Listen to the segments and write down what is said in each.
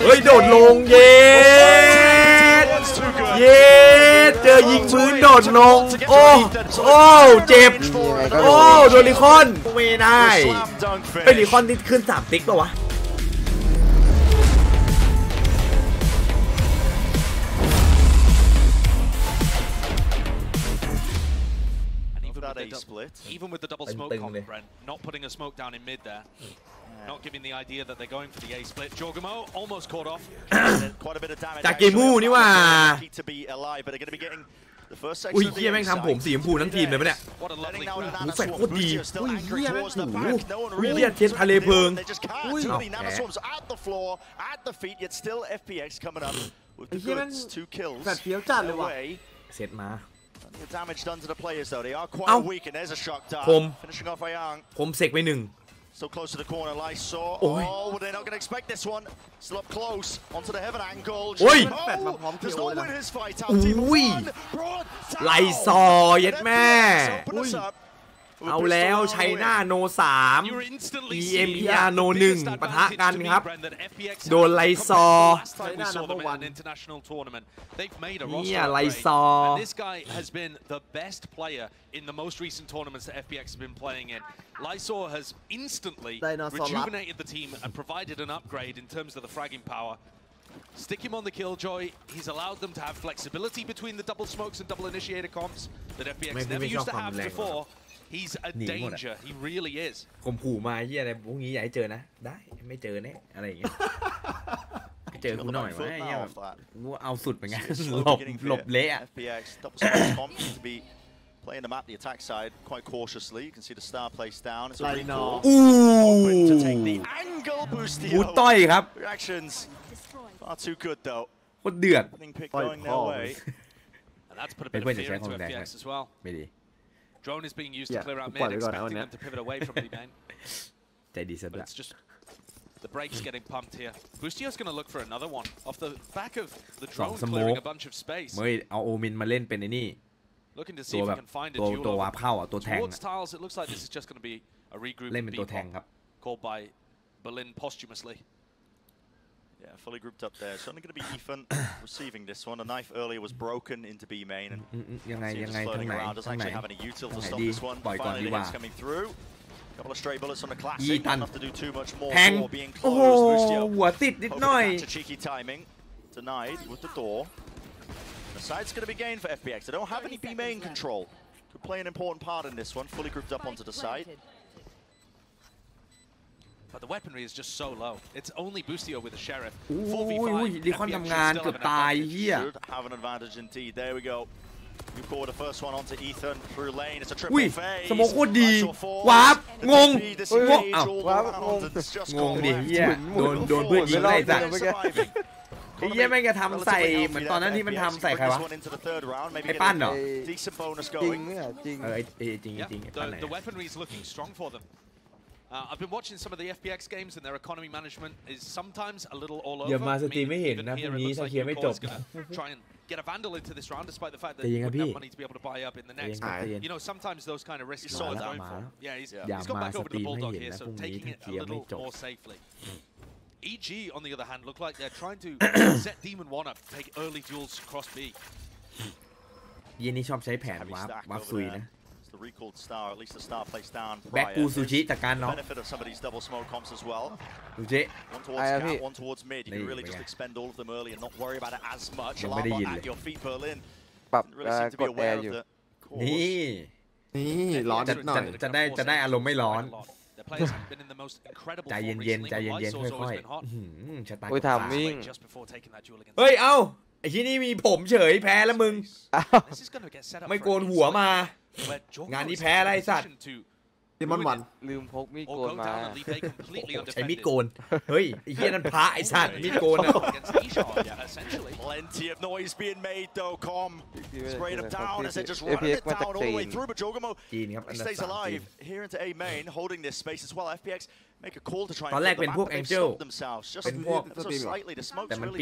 เฮ้ยโดดลงเย็ดเย็ดเจอยิงพื้นโดดลงโอ้เจ็บโอ้โดนลิคอนไม่ได้เป็นลิคอนที่ขึ้น3ติ๊กป่ะวะEven with the double smoke combo, Brent, not putting a smoke down in mid there, not giving the idea that they're going for the A split. Jorgamo almost caught off. Quite a bit of damage. จากเกมมูนี่ว่า to be alive, but they're going to be getting the first section. อุ้ยเฮียแม่งทำผมสีชมพูทั้งทีมเลยปะเนี่ย What a lovely หูแฟกโคตรดีอุ้ยเฮียแม่งหูเฮียเทียนทะเลเพลิงอุ้ยat the floor, at the feet, yet still FPX coming up with the goods. 2 kills. แฟดเฟี้ยวจัดเลยว่ะ เสร็จมา The damage done to the players though. They are quite weak, and there's a shock dart. Finishing off Ayang. ผมเสกไป1 So close to the corner, Lysor. Oh, they're not going to expect this one. Still up close onto the heaven angle. Does not win his fight out. Team ไลซอเย็ดแม่เอาแล้วไชน่าโน3 EMPR โน1ปะทะกันครับโดนไลซอเนี่ยไลซอ This guy has been the best player in the most recent tournaments that FPX has been playing in. Lysor has instantly rejuvenated the team and provided an upgrade in terms of the fragging power. Stick him on the killjoy. He's allowed them to have flexibility between the double smokes and double initiator comps that FPX never used to have before. He's a danger. He really is. ผมขู่มาเฮียอะไรพวกนี้อย่าให้เจอนะได้ไม่เจอแน่อะไรอย่างเงี้ยเจอกูหน่อยวะเฮียกูเอาสุดเป็นไงหลบเละ Playing them at the attack side quite cautiously. You can see the star placed down. It's a recall. To take the angle boost. บูต้อยครับ Reactions far too good though. โคตรเดือด Pick going their way. And that's put a bit of fear into FPX as well. ไม่ดี Drone is being used to clear out mid, expecting them to pivot away from the main. ใจดีสุด But it's just the brakes getting pumped here. Boostio's going to look for another one off the back of the drone clearing a bunch of space. เมื่อเอาโอมินมาเล่นเป็นไอ้นี่ Looking to see if he can find a duel ตัววาร์ปเข้าอ่ะตัวแทง towards tiles. It looks like this is just going to be a regroup เล่นเป็นตัวแทงครับ called by Berlin posthumously. Yeah, fully grouped up there. It's only going to be Ethan receiving this one. A knife earlier was broken into B main, and ยังไง floating around. Doesn't actually have any util to stop this one. Finally, the hits coming through. Couple of stray bullets on the classic. Not enough to do too much more for being closed. Boostio หัวติดนิดหน่อย cheeky timing. Denied with the door. The side's going to be gained for FPX. They don't have any B main control. Could play an important part in this one. Fully grouped up onto the side. But the weaponry is just so low. It's only Boostio with the Sheriff. อุ้ยลิคอนทำงานเกือบตายเฮีย Should have an advantage indeed. There we go. You caught the first one onto Ethan through lane. It's a triple phase. สโมคโคตรดีวาร์ปงงอ้าวงงดิเฮียโดนเพื่อนยิงไล่สัตว์ไอ้เฮียแม่งจะทำใส่เหมือนตอนนั้นที่มันทำใส่ใครวะไอ้ปั้นเหรอจริงเนี่ยจริงจริง The weaponry is looking strong for them. I've been watching some of the FPX games, and their economy management is sometimes a little all over. อย่ามาสตรีมไม่เห็นนะพรุ่งนี้ถ้าเคลียร์ไม่จบ Try and get a vandal into this round, despite the fact that they wouldn't have money to be able to buy up in the next. You know, sometimes those kind of risks are going for. Yeah, he's gone back over to the Bulldog here, so taking it a little more safely. EG, on the other hand, look like they're trying to set Demon 1 up, take early duels across B. ยี่นี่ชอบใช้แผนวาร์ปซุยนะ The recalled star, at least the star placed down. แบ็กกูซูชิจากการเนาะ Benefit of some of these double smoke comps as well. ซูชิ One towards cat, one towards mid. You can really just expend all of them early and not worry about it as much. Alarm at your feet, Berlin. ปรับ Really seem to be aware of the นี่ร้อนหน่อยจะได้อารมณ์ไม่ร้อนใจเย็นค่อยๆชะตาทำวิ่งเฮ้ยเอ้าไอ้ที่นี่มีผมเฉยแพ้แล้วมึงไม่โกนหัวมางานนี้แพ้อะไรสัตว์ที่มันหวันลืมพกมีดโกนมาใช้มีดโกนเฮ้ยไอ้เหี้ยนั่นพระไอ้สัตว์มีดโกนอะ Plenty of noise being made though. Com sprayed him down as they just running it down all the way through. But Jorgamo stays alive here into A main, holding this space as well. FPX make a call to try and stop themselves. Just slightly. The smoke's really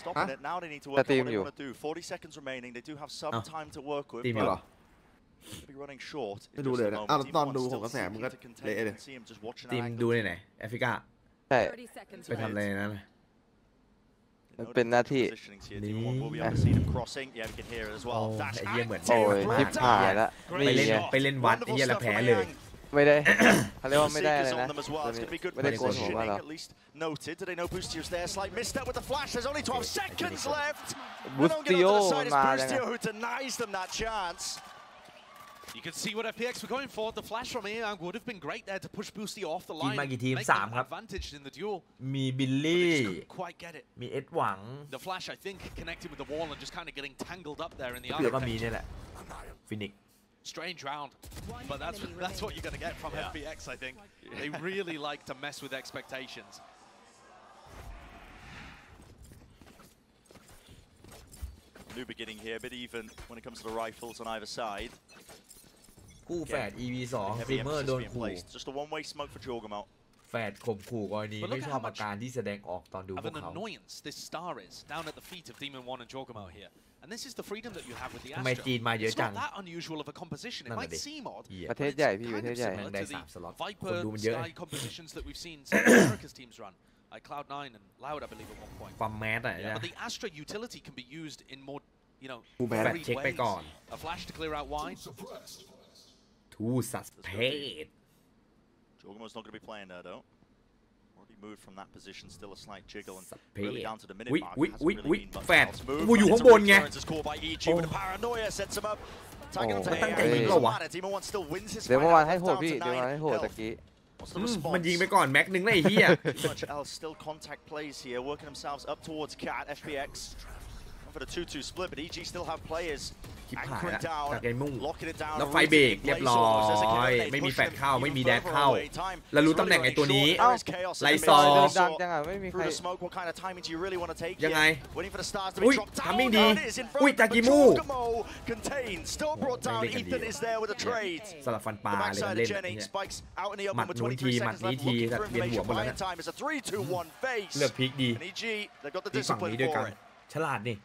stopping it. Now they need to work out what they want to do. 40 seconds remaining. They do have some time to work with. Be running short. ไม่ดูเลยนะอ้าวตอนดูผมกระแสมึงก็เละเลย ทีมดูในไหนแอฟริกา ใช่ ไปทำอะไรนั่น เป็นหน้าที่ ไอ้เหี้ยเหมือน โอ้ยทิพหายแล้ว ไปเล่นวัดไอ้เหี้ยแล้วแพ้เลย ไม่ได้เขาเรียกว่าไม่ได้เลยนะไม่ได้โกนหัวหรอบูสติโอมาจัง You can see what FPX were going for. The flash from Aang would have been great there to push Boosty off the line. มากี่ทีม make 3 them ครับ advantaged in the duel. มีบิล But they ลี่ just couldn't quite get it. มีเอ็ดหวัง The flash, I think, connecting with the wall and just kind of getting tangled up there in the เผื่อก็มี architecture. นี่แหละฟินิก Strange round, but that's what you're going to get from FPX, I think. They really like to mess with expectations. New beginning here, a bit even when it comes to the rifles on either side. คู่แฝด EV2 Heavy ฟิเมอร์ emphasis โดน being ขู่ placed. Just a one-way smoke for Jorgamo. แฝดข่มขู่กรณีไม่ชอบอาการที่แสดงออกตอนดูพ Of วก an เขา annoyance, this star is down at the feet of Demon One and Jorgamo here. And this is the freedom that you have with the ทำไม Astra. จีนมาเยอะ It's จัง not that unusual of a composition. It นั่นแห might ละดิ seem odd. เหี้ย ประเทศใหญ่พี่ประเทศใหญ่ Similar ได้ to the 3 สล็อต คน Viper ดูมันเยอะ Sky compositions that we've seen some of America's teams run, like Cloud9 and Loud, I believe, at one point. ความแมสอะ But the Astra utility can be used in more, you know, แฟลช varied เช็คไป ways. ก่อน A flash to clear out wide. ทูสัสเพด Jorgamo's not going to be playing there though. Already moved from that position, still a slight jiggle and สัสเพ really ด down to the minute วิ mark. วิ Hasn't วิ really วิ been much แฝด else. Move, กูอยู่ but ข้าง it's บ a นไง return. It's called by EG with a paranoia sets him up. Tagging onto โอ้ ตั้งใจ AR. ยิงเปล่าวะ Demon One still wins his เดี๋ยว fight เมื่อวาน out, ให้โหด down พี่ to เดี๋ยวเมื่อวานให้โหด 9 ตะกี้ What's the มันยิง response? ไปก่อนแม็กหนึ่งแล้วไอ้เหี้ย Pretty much else still contact plays here, working themselves up towards Cat, FPX. For the 2-2 split, but EG still have players ชิบหาย anchoring ละ down, จากไอ้มุ่ง locking it down. แล้วไฟเบรกเรียบร้อยไม่มีแฟดเข้าไม่มีแดดเข้าแล้วรู้ตำแหน่งไอ้ตัวนี้ ไล่ซอ เดินดังจังอ่ะไม่มีใคร Through the smoke, what kind of timing do you really want to take ยังไง here? Waiting for the stars to อุ้ be ย dropped down. ทำมิ่งดี There it is in front, อุ้ยจากกิ but มู Jorgamo contained, still brought down. ไม่เล่นกันดี Ethan is there with a trade. สลับฟันปลา The เลย backside เล่ of น Jenny เนี่ย spikes out in the open หมัด with นู้น 23 ทีหมัด seconds นี้ left. ที Looking for เวียนหัว information หมดแล้ว buying นะ time. It's a 3-2-1 face. เลือกพลิกดี And EG, they've got the พลิกฝั่ง discipline นี้ด้วยกัน for it. ฉลาดนี่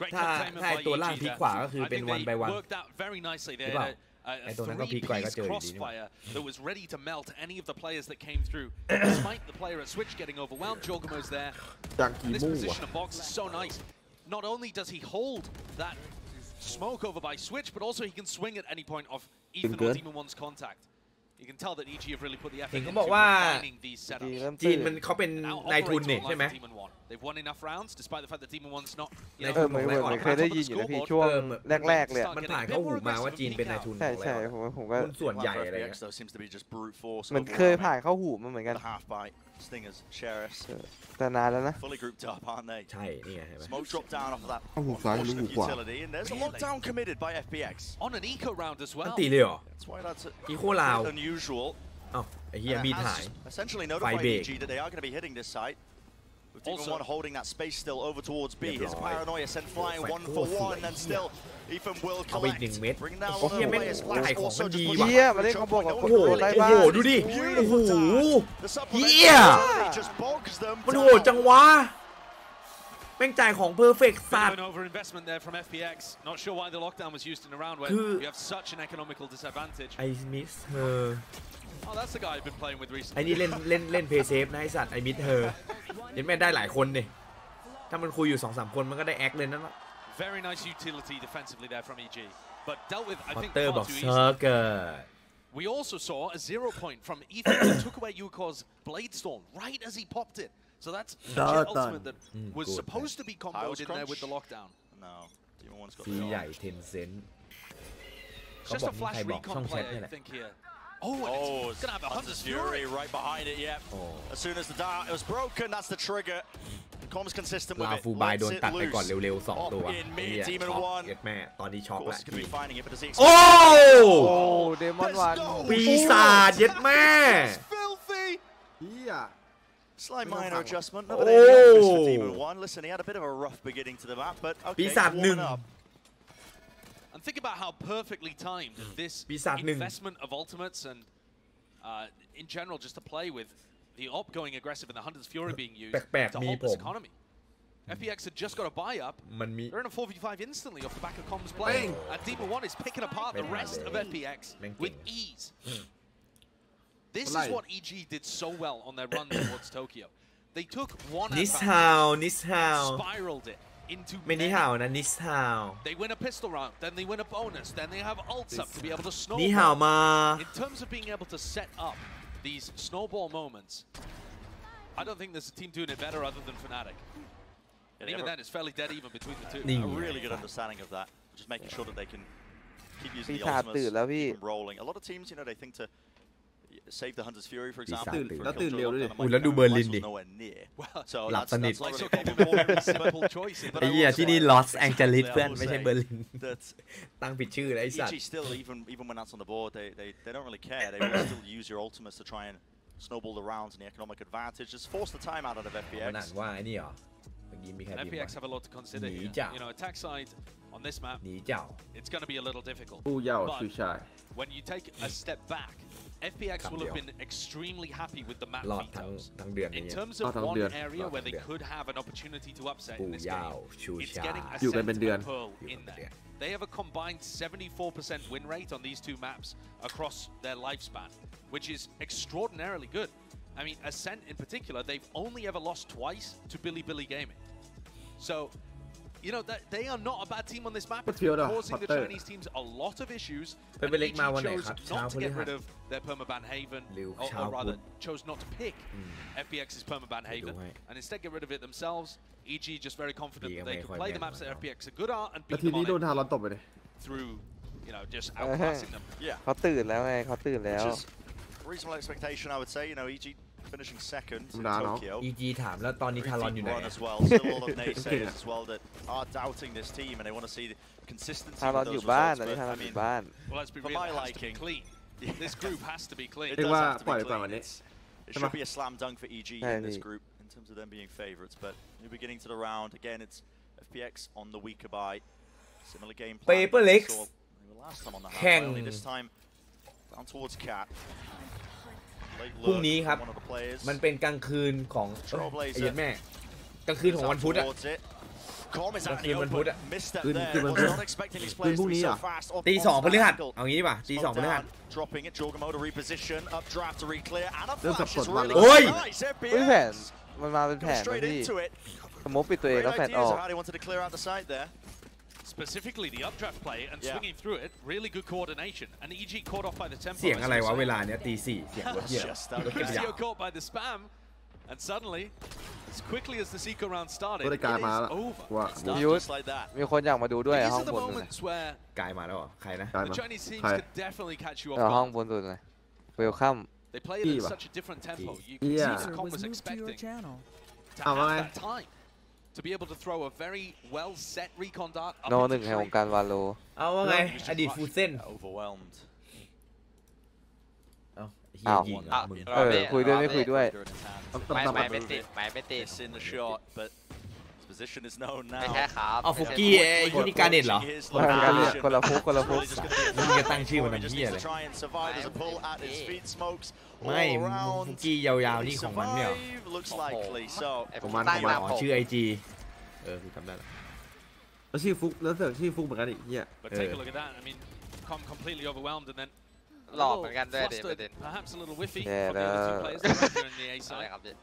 Great ถ้า containment ถ้า by ไอ้ตัวล่าง EG พลิก there. ขวาก็คือ I เป็น think วัน they ไปวัน worked out very nicely หรื there. อเปล่า A ไอ้ตัวนั้นก็พลิกไกลก็ three-piece เจออยู่ดีนี่หว่า crossfire that was ready to melt any of the players that came through. Despite the player at Switch getting overwhelmed, Jorgamo's there. จากกิ And this มู position of box is so nice. Not only does he hold that smoke over by Switch, but also he can swing at any point of Ethan or Demon One's contact. You can tell that EG have really put the effort เห็นเขา into บอกว่า refining these จี setups. เริ่ม จี ตื่ น น มันเขาเป็น Now นายทุน operating นี่ online ใช่ไหม for Demon One. They've won enough rounds, despite the fact that Demon One's not. นาย เอ ทุ อน เหมือน ของ เหมื แร อก น ก่อน เคยได้ยินอยู่นะพี่ช่วงแรกๆเลยอะ มันผ่านเข้าหูมาว่าจีนเป็นนายทุนข ใช่ อง ใช่ แล้ว ผมก็ หุ้นส่วนใหญ่ Plan for อะไร FPX เงี้ย though seems to be just brute force. เหมือนเคยผ่านเข้าหูมาเหมือนกัน The half bite, Stingers, Sheriffs, แต่นานแล้วนะ fully grouped up, aren't they? ใช่นี่ไงเห็นไหม Smoke dropped down off of that เอาหูซ้ายหรือหู portion of ขวา utility, and there's a lockdown committed by FPX. On an eco round as มัน well. ตีเลยเหรอ That's why that's อีโคลาว unusual. เอ้าไอ้เหี้ย And มี it ดหาย has essentially notified break. EG that they are going to be hitting this site. With Demon Also- One holding that space still over towards B. His Right. paranoia sent flying Right. 1 for Oh, 1, and still Ethan will เอาไปอีก collect. 1 เม็ด Bring down โอ้ one เหี้ย of the แม่ง players. ขาย Flash ของ also มัน just ดี put ว่ะ เหี้ยมาเล่นเขาบอกกับ โอ้โห คนไร้ โอ้ บ้า โห น ดูดิ โอ้โห The supplementary Yeah. utility just bogs them มัน down. โหดจังวะ แม่งจ่ายของเพอร์เฟกต์ Bit สัต of ว์ an over-investment there from FPX. Not sure why the lockdown was used in a round where Cứ- you have such an economical disadvantage. ไอ้มิสเธอ Oh, that's the guy I've been playing with ไอ้ recently. นี่เล่นเพย์เซฟนะไอ้สัตว์ไอ้มิสเธอเห็นแม่ได้หลายคนดิถ้ามันคุยอยู่ 2-3 คนมันก็ได้แอคเลยนั่นแหละ Very nice utility defensively there from EG. But dealt with, I มอ think, เตอร์ far บอก too เซอ easily. ร์เกิด We also saw a 0 point from Ethan that took away Yukor's Blade Storm right as he popped it. So that's a Jet ultimate that was good. supposed to be comboed Tiles in there crunch. with the lockdown. No, Demon One's got ฟรี the ใหญ่ arm. เทนเซนต์ It's เขา just บอก a มีใคร flash บอกช่อง recon แชท play, นี่ I แหละ think here. Oh, and Oh, it's gonna have a Hunter's Hunter's Fury. Fury right behind it, yep. Oh. As soon as the dart was broken, that's the trigger. Comms consistent ลา with it. ฟูบาย Lets โดน it ตัดไปก่อน loose. เร็วๆ 2 ตัว Up in mid, ไอ้เหี้ย Demon ช็อก One. เย็ดแม่ตอนนี้ช็อก Of แล้ course, ว going to be finding it, but does he โอ้ expect โอ้เดมอนวัน ปีศาจเย็ดแม่ It's filthy. เฮีย Slight minor Demon adjustment. Oh. Another day for Demon One. Listen, he had a bit of a rough beginning to the map, but okay, ปีศาจ warming up. And think about how perfectly timed this ปีศาจ 1 investment of ultimates and in general just to play with the op going aggressive and the Hunter's Fury being used แปลก to ๆ มี hold ผ this ม economy. FPX had just got a buy up. มันมี They're in a 4v5 instantly off the back of Comms play. And Demon One is picking apart the rest of FPX with ease. This is what EG did so well on their run towards Tokyo. They took one advantage, spiraled it into ไม่นิฮาวนะนิสฮาว They win a pistol round, then they win a bonus, then they have ults up to be able to นิฮาว snowball. มา In terms of being able to set up these snowball moments, I don't think there's a team doing it better other than Fnatic. And even then, it's fairly dead even between the two. A really good understanding of that, just making sure that they can keep using the ultimates, keep them rolling. A lot of teams, you know, they think to save the Hunter's Fury, for example. แล้วดูเบอร์ลินดิ So หลับสนิท that's like a very simple choice. ไอ้เหี้ยที่นี่ลอสแองเจลิสเพื่อนไม่ใช่เบอร์ลินตั้งผิดชื่อเลยไอ้สัตว์ EG still, even when that's on the board, they don't really care. They will still use your ultimates to try and snowball the rounds and the economic advantage. Just force the time out of FPX. มันอ่านว่าไอ้นี่เหรอเมื่อกี้มีใครพิมพ์ FPX have a lot to consider here. You know, attack side on this map, หนีเจ้า it's going to be a little difficult. ผู้เยาว์ But ชื่อชาย when you take a step back, FPX will have been extremely happy with the map รอดทั้ง vetoes. เดือน In นี้ terms of one area where they could have an opportunity to upset in ผู้ this เยา game, ว์ชู it's ชา getting a อยู่กันเป็นเดือน sentiment pearl in there. They have a combined 74% win rate on these two maps across their lifespan, which is extraordinarily good. I mean, Ascent in particular, they've only ever lost twice to Bilibili Gaming. So, you know, that they are not a bad team on this map. It's causing the Chinese teams a lot of issues. And EG chose not to get rid of their permaban Haven, or rather, chose not to pick FPX's permaban Haven, and instead get rid of it themselves. EG just very confident that they could play the maps that FPX are good at and แล้ว beat ที them นี้โดน on ทารอนตบไปเลย it through, you know, just outclassing them. Yeah. เขาตื่นแล้วไงเขาตื่นแล้ว Which is reasonable expectation, I would say. You know, EG finishing second in Tokyo. EG ถามแล้วตอนนี้ทารอนอยู่ไหน As well. Still a lot of naysayers as well that are doubting this team and they want to see the consistency ทารอน of อยู่ those บ้าน results. ตอนนี้ But, ทารอ I นอยู่ mean, บ้าน Well, let's be For real, my it has to be liking. clean. This group has to be clean. It Think does about- have to be quite clean. about it. It should be a slam dunk for EG in this Hey. group in terms of them being favourites. But we're beginning to the round. Again, it's FPX on the weaker bye. Similar game plan. Paperlex. They were last time on the แข่ง half, only this time down towards Cat. พรุ่งนี้ครับ One of the players. มันเป็นกลางคืนของไอ้ยันแม่กลางคืนของวันพุธอะ Com is out in theคืนวันพุธ open. อะ Misstep คืน there. วัน Was พุธ not expecting these players to be so fast. ตีสองพฤหัส Angle. เอางี้ดีป่ะตีสอง Smoke พฤหัส down, dropping it. Jorgamo to reposition. Updraft to reclear. And a There's a flash is foot really one. Oi! nice. เฮ้ยแผน FPX มันมาเป็นแผ go นนะ straight พี่ into it. สมมติปิดตัวเอง Great แล้วแผน ideas ออก of how they wanted to clear out the side there. Specifically the updraft play and Yeah. swinging through it, really good coordination. And EG caught off by the tempo. เสียง as อะไร you วะ say. เวลาเนี้ยตีสี่เสียงรถเหี้ย Just รถเก็บขยะ Crucio caught by the spam, and suddenly, as quickly as the Seeker round started, ก็ it ได้กลายมา is แล้ว over. ว่า It starts Youth. just like that. มีคนอยากมาดูด้วย These ห้อง are the บนเลย moments where กายมาแล้วเหรอใครนะ กลาย the มา Chinese teams ใคร could definitely catch you ห้อง off บ guard. นสุดเลยเวลคัม They play it at Eva. such a different tempo. You Yeah. can see User the Com was was moved to your expecting channel. to Oh, have right. that time to be able to throw a very well set recon dart โน up หนึ่ง into แห่งวง tree. การวาโล เอาว่าไง อดีตฟูเส้น Overwhelmed. เอาเฮียยิงเหรอมึง คุยด้วยไม่คุยด้วย ต้อง ไม่ ต้อง ไม่ ต้อง ไม่ติดไม่ไม่ติด It's in the shot, but his position is known ไม่ใช่ now. ครับ เอาฟุกกี้ไอ้ที่นี่การเน็ตเหรอ His คนละ location. คนละฟุกคนละฟุก Really just gonna be a มึงจะตั้งชื่อมัน He ทำ just เฮีย needs เล to ย try and survive. There's a pull at his feet. Smokes ไม่ all ฟุ around. กี้ยาวๆนี่ของมันเนี่ยเหรอ Survive looks likely. So ของมัน ตั้ง ของมัน มา อ๋อ ผม ชื่อไอจีกูจำได้ละ แล้วชื่อฟุกแล้วเสือกชื่อฟุกเหมือนกันอีกเหี้ย But take a look at that. I mean, Com completely overwhelmed and then a หลอก little เหมือนกันด้วยดิประ flustered, เด็น perhaps a little whiffy Yeah, from the other two no. players that are here in the A อะไร side. ครับพี่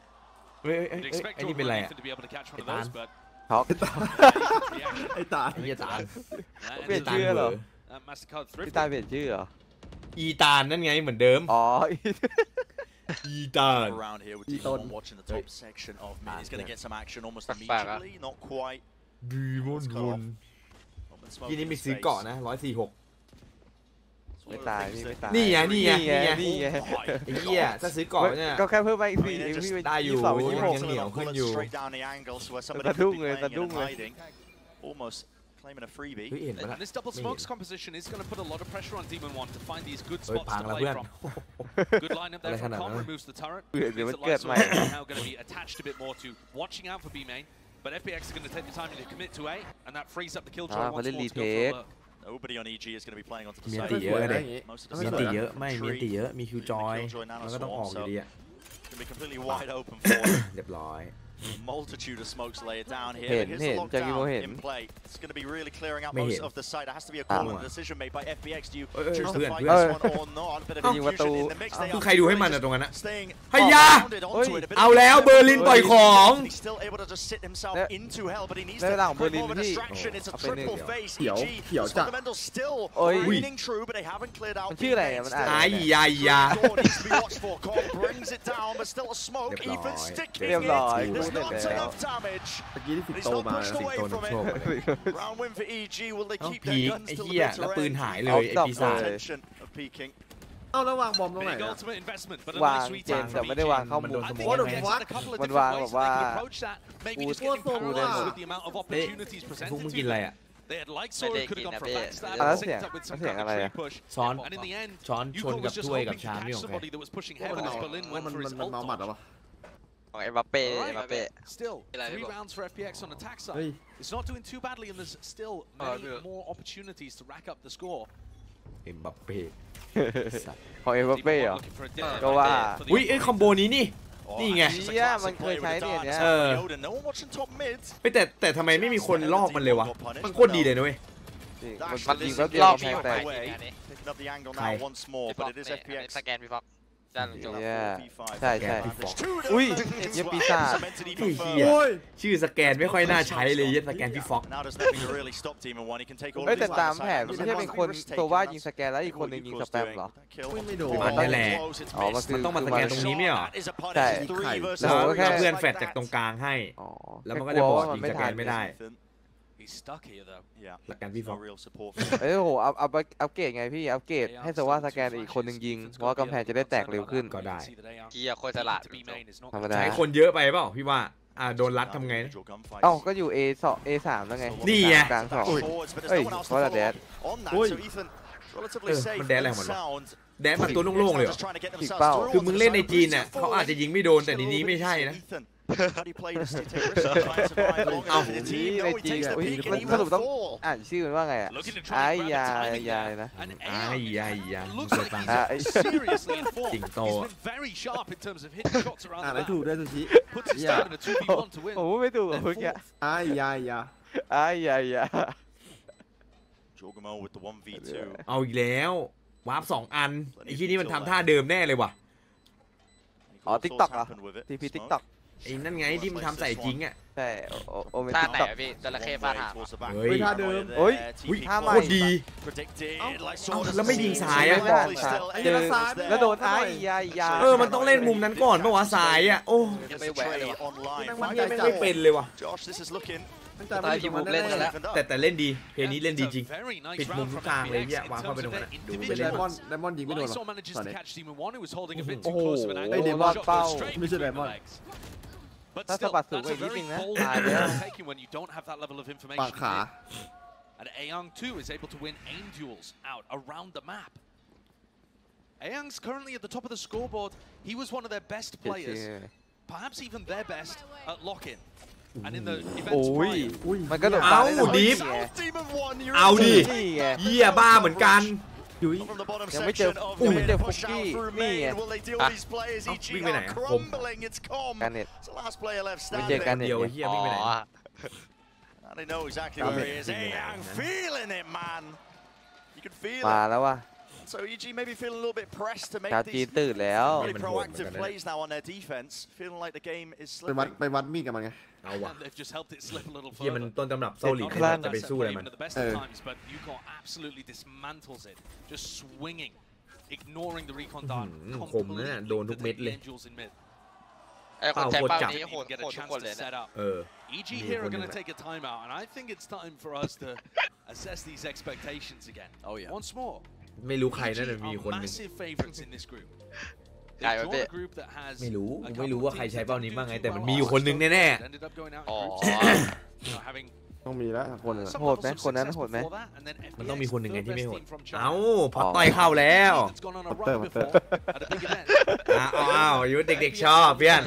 เฮ้ย You'd expect ไอ้นี่ Jordan เป็นไรอะ Nathan to be able to catch one of Hey, those, man. but ช็อก reaction. ไอ้ตา ไอ้เฮียตาล That เปลี่ยน ends ชื่อเหรอ Mastercard พี่ Thrift. ตาเปลี่ยนชื่อเหรอ อีตาลนั่นไงเหมือนเดิม อ๋อ อีตาล around here with Eton. Demon watching the top section of mid. He's going to get some action almost Back, immediately. Not quite. ดีมอนบน Norman smoke ยี่นี่ in มี his ซื้อ face. เกาะนะ146 It's one ไม่ of the ตาย things พี่ that- ไม่ตาย นี่ไงนี่ไงนี่ไง นี่ไง ไอ้เหี้ยถ้าซื้อเกาะเนี่ย ก็แค่เพิ่มไปอีก I สี่ mean, เอง it just พี่ไป ได้อยู่ 22เป็น ยั 26 งเหนียวขึ้นอยู่ Straight down the angle, so where somebody Tạt could be đung rồi, playing tạt in and đung rồi. hiding, almost claiming a freebie. เฮ้ยเห็นปะ And ล่ะ this double ไม่ smokes เห็น composition is going to put a lot of pressure on Demon One to find these good เฮ้ย spots พัง to แล้ว play เพื่อน from. Good lineup there อะไรข from นาด Com นั้น removes the turret. เดี๋ยว Means มัน that เกิด Lysol ใหม่ is now going to be attached a bit more to watching out for B main. But FPX are going to take the time to commit to A, and that frees up the killjoy Ah, onceเขาเล่น more to go for retake a lurk. Nobody on EG is going to be playing onto the มี side. ตีเยอะเลย Most of มี the ตี side เยอะไม่มีตีเยอะมีคิวจอย Killjoy มันก็ต้องออกอยู่ดีอะ going to be completely wide open for him. เรียบร้อย multitude of smokes laid down here. Here's the lockdown in play. It's going to be really clearing out most of the site. There has to be a call and a decision made by FPX. Do you choose to fight this one or not? Bit of confusion in the mix. คือใครดูให้มันอะตรงนั้นนะ Staying เฮ้ยยาเอาแล้วเบอร์ลินปล่อยของ He's still able to just sit himself into hell, but he needs to create more of a distraction. It's a triple face. EG, fundamentals still remaining true, but they haven't cleared out. ชื่ออะไรมันอ่าน ไอ้ยายา needs to be watched for. Cole brings it down, but still a smoke. Even sticking it. There's not enough damage. เมื่อกี้ที่สิง He's โต not มา pushed สิง away โต from นำโชค it. Round win for EG. Will they ต้อง keep พี their ก guns ไอ้ till the เหี้ย bitter แล้วปืน end? หายเลยไอ้ปีศาจ Intention of peeking. เอาแล้ววางบอมตรงไหน Big อะ ultimate investment, but a วาง nice เจ retake มส์แต่ from ไม่ได้วาง EG. เข้ามุม I think What the there's fuck? a couple of มัน different วาง ways แบบ that ว่า they could approach that. Maybe just getting paralyzed with the amount of opportunities พวก presented มึง to กินอะไร them. อ่ะ They had liked Sora, could have gone for a backstab, Ah, synced up with some that's kind of it. tree push. ช้อน And in the end, ช้อนชน Yuko กับ was just ถ้วยกับ hoping to ชามนี่ catch ของใคร somebody that was pushing heaven as Berlin มัน went for his เมาหมัด ult เหรอวะ ของเอ็มบัปเป้เอ็มบัป dodge. เป้ Still, 3 rounds for FPX on attack เฮ้ย side. It's not doing too badly, and there's still many more opportunities to rack up the score. เอ็มบัปเป้ ของเอ็มบัปเป้เหรอ Looking for a different ก็ว่า idea for the อุ้ยไอ้คอมโบนี้นี่ นี่ไง Just a Yeah, classic man, play with theเคยใช้ dart. เนี่ย Yoda, no one watching top mid. แต่ทำไมไม่มีคนลอกมันเลยวะ มันโคตรดีเลยนะเว้ย มันยิงแป๊บเดียว รอบ กำแพ มี ง ของ แต ใคร ก Picking up the angle Kai. now once more, but it is อันนี้ FPX. สแกนพี่ฟอกด้านหลังจบ ใช่ใช่ There's two of them. Ui, It's những well, pizza. cemented even ไอ้ further. เหี้ย โอ้ย ชื่อสแกนไม่ค่อยน่าใช้เลยยัดสแกนพี่ฟ็อก Now there's nothing to really stop Demon One. He can take all เอ้ย of แต่ these ตาม lines แผน aside. ไม่ใช่เป็นคนโซว่ายิงสแกนแล้วอีกคนหนึงยิงสแปมเหรอ ไม่โดน มันนี่แหละ อ๋อมันคือ มันต้องมาสแกนตรงนี้ไม่เหรอ ใช่ แล้ว โอ้แค่ เพื่อนแฟดจากตรงกลางให้ อ๋อ แล้วมันก็จะบอกยิงสแกนไม่ได้ He's stuck here though. Yeah, หลักการพี่ฟ็อก no real support. เอ้ยโหอัพเกรดไงพี่อัพเกรดให้โซว่าสแกนอีกคนหนึงยิงเพราะว่ากำแพงจะได้แตกเร็วขึ้น ก็ได้ เกียร์โคตรฉลาด ธรรมดา ใช้คนเยอะไปเปล่าพี่ว่าโดนรัดทำไง เอ้าก็อยู่ A3 แล้วไง นี่ไง กลางสอง Oi, what a dad. Oi. มันแดนอะไรของมันวะ แดนมันตัวโล่งๆเลยเหรอ ผิดเป้า คือมึงเล่นในจีนน่ะเขาอาจจะยิงไม่โดนแต่ในนี้ไม่ใช่นะ เอา นี่ในจีนอุ้ยมันสรุปต้องอ่านชื่อมันว่าไงอ่ะไอ้ยานะ ไอ้ยายา Looks เกิด like ฟัง he's seriously in form. Ding He's to. been very sharp in terms of hitting shots around อ่าน the ให้ถูก map. ด้วยซูชิ Puts his team in a 2v1 to win. ผมไม่ถูก They're เมื่อกี้ fourth. อ้ายยายา ไอ้ยา Jorgamo with the 1v2. เอาอีกแล้ววาร์ป2 อันไอ้ที่นี่มันทำท่าเดิมแน่เลยว่ะ อ๋อ TikTok เหรอ TP TikTok ไอ้นั่นไงที่มันทำใส่จริงอ่ะ ใช่โอเม ท่า ติก ไหน ต็อก อะพี่จระเข้ฟาดหาง เฮ้ย ท่าเดิม เฮ้ยท่าใหม่ โคตรดี แล้วไม่ยิงซ้ายอะ เจอแล้วโดนไอ้ยา มันต้องเล่นมุมนั้นก่อนปะวะซ้ายอ่ะโอ้ ยังไม่แหวะเลยวะ มันยังไม่เป็นเลยว่ะ Josh, this is looking ตั้งแต่ไม่อยู่ตรงนั้น เล่น แน่ แล้ว แต่เล่นดีเพลงนี้เล่นดีจริง It's a very nice ปิดมุม round ทุก from ทางเลย FPX เนี่ย in วางเข้าไป terms ตรง of นั้น their ดูไป เป็น เล่น ไดมอนด์ยิงไม่โดนหรอ Lysol manages ตอน to นี้ catch Demon One, who was holding a bit โอ้ too โห close of an ไอ้ angle. เดมอน Shot เป้า goes straight ไม่ใช่ between ไดมอน the ด์ legs. But ถ้า still, สะบัดสูง that's ไป a นิด very นึงนะ bold ตายแล้ว taking when you don't have that level of ปาก information. ขา And Ayoung too is able to win aim duels out around the map. Ayoung's currently at the top of the scoreboard. He was one of their best players, perhaps even their best at lock-in. And in the โอ้ events ย prior, มันก็โดด เอ้า ตายได้ ดิฟ ไง Demon One, you're เอาดิ นี่ไง เหี้ยบ้าเหมือนกัน ยุ้ย From the bottomยังไม่เจอ section of ยังไม่เจอ mid, push out Fuki through นี่ไง main. Will they deal อ่ะ these players? เอ้า EG วิ่งไปไหน are อะ crumbling. It's Com. การเน็ต It's the last player left ไม่เจอ standing. การเน็ต เดียว ไง ไอ้เหี้ย อ๋ วิ่งไปไหน อ And they know exactly Damn where it. he is. Ayoung feeling it, man. You can feel มา it. แล้วว่ะ So EG maybe feeling a little bit pressed to make ชาวจีน these ตื่นแล้ว really Yeah, proactive man. plays now on their defense. Feeling like the game is ไปวัด slipping. มีดกับมันไง เอาว่ะ and they've just helped it slip a little เหี้ยมัน further. ต้นตำรับเซาหลี Not ไม่ the จะไป best สู้อะไร play มัน even at the best of times, but Yuko absolutely dismantles it, just swinging, ignoring the recon dart, คมนะโดนทุกเม็ดเลย angels in mid. ไอ้คนใช้เป้านี้ Didn't โหด even get โห a ดทุก chance คนเลย to นะ set up. เออ EG Yeah, here are one going to minute. take a timeout, and I think it's time for us to assess these expectations again. Oh, yeah. Once more, ไม่รู้ใคร EG นั่นมี are คนหนึง massive favorites in this group. Guy They've with drawn it. a group that has ไม่รู้ a ไม่รู้ couple ว่า of ใคร teams ใช้ that เป้า don't นี้ do บ้างไง too แต่มัน well มีอยู่ last คนหนึง time. แน่ Ended up going out อ๋อ in groups. Having ต้องมีแล้วคนหนึงอะ some โหด levels ไหม of คนนั้น success โหดไหม before that, and then ๆมันต้องมีคนหนึ่งไง FPX, ที่ไม่ third โห best ด team from China. เอ้าพอต่อยเข้าแล้ว That's gone on a Master, run master. before at a big event. อ้าวอยู่เด็กๆชอบเพื่อน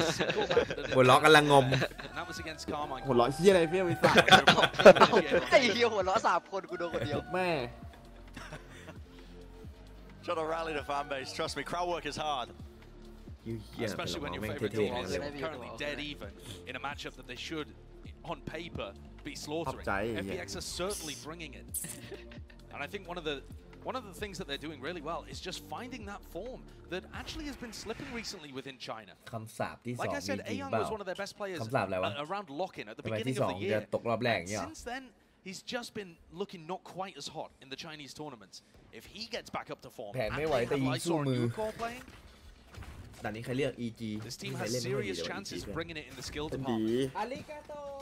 หัวเราะกันละงม And that was against Carmine. หัวเราะเฮียอะไรเพี้ยวิสัย ไอ้เหี้ยหัวเราะ3 คนกูโดนคนเดียว แม่ Trying to rally the fan base. Trust me, crowd work is hard. especially when your favorite team is currently dead even in a matchup that they should, on paper, be slaughtering. FPX are certainly bringing it, and I think one of the things that they're doing really well is just finding that form that actually has been slipping recently within China. คำสาปที่2 Like I said, Ayoung was one of their best players around lock-in at the beginning of the year. Since then, he's just been looking not quite as hot in the Chinese tournaments. If he gets back up to form, and they have Lysor and Newcore playing, ตอนนี้ใครเลือก EG this team has serious chances of bringing it in the skill department.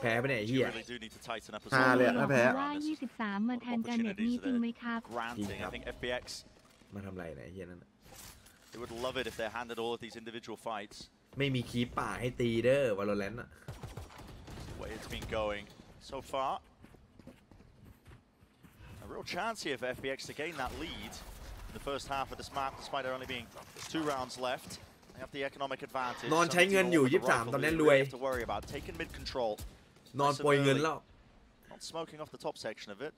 แพ้ไปไหนเฮีย really do need to tighten up as เลยถ้าแพ้ ว่า23มาแทนการเน็ตมีจริงไหมครับ granting. I think FPX มาทำไรไหนเฮียนั่น they would love it if they handed all of these individual fights. ไม่มีคีปป่าให้ตีเด้อ Valorant อ่ะ The way it's been going so far. A real chance here for FPX to gain that lead in the first half of this map, despite there only being 2 rounds left. They have the economic advantage. นอนใช้เงินอยู่23ตอนนี้รวย to worry about taking mid control. นอนโปรยเงินแล้ว Not smoking off the top section of it.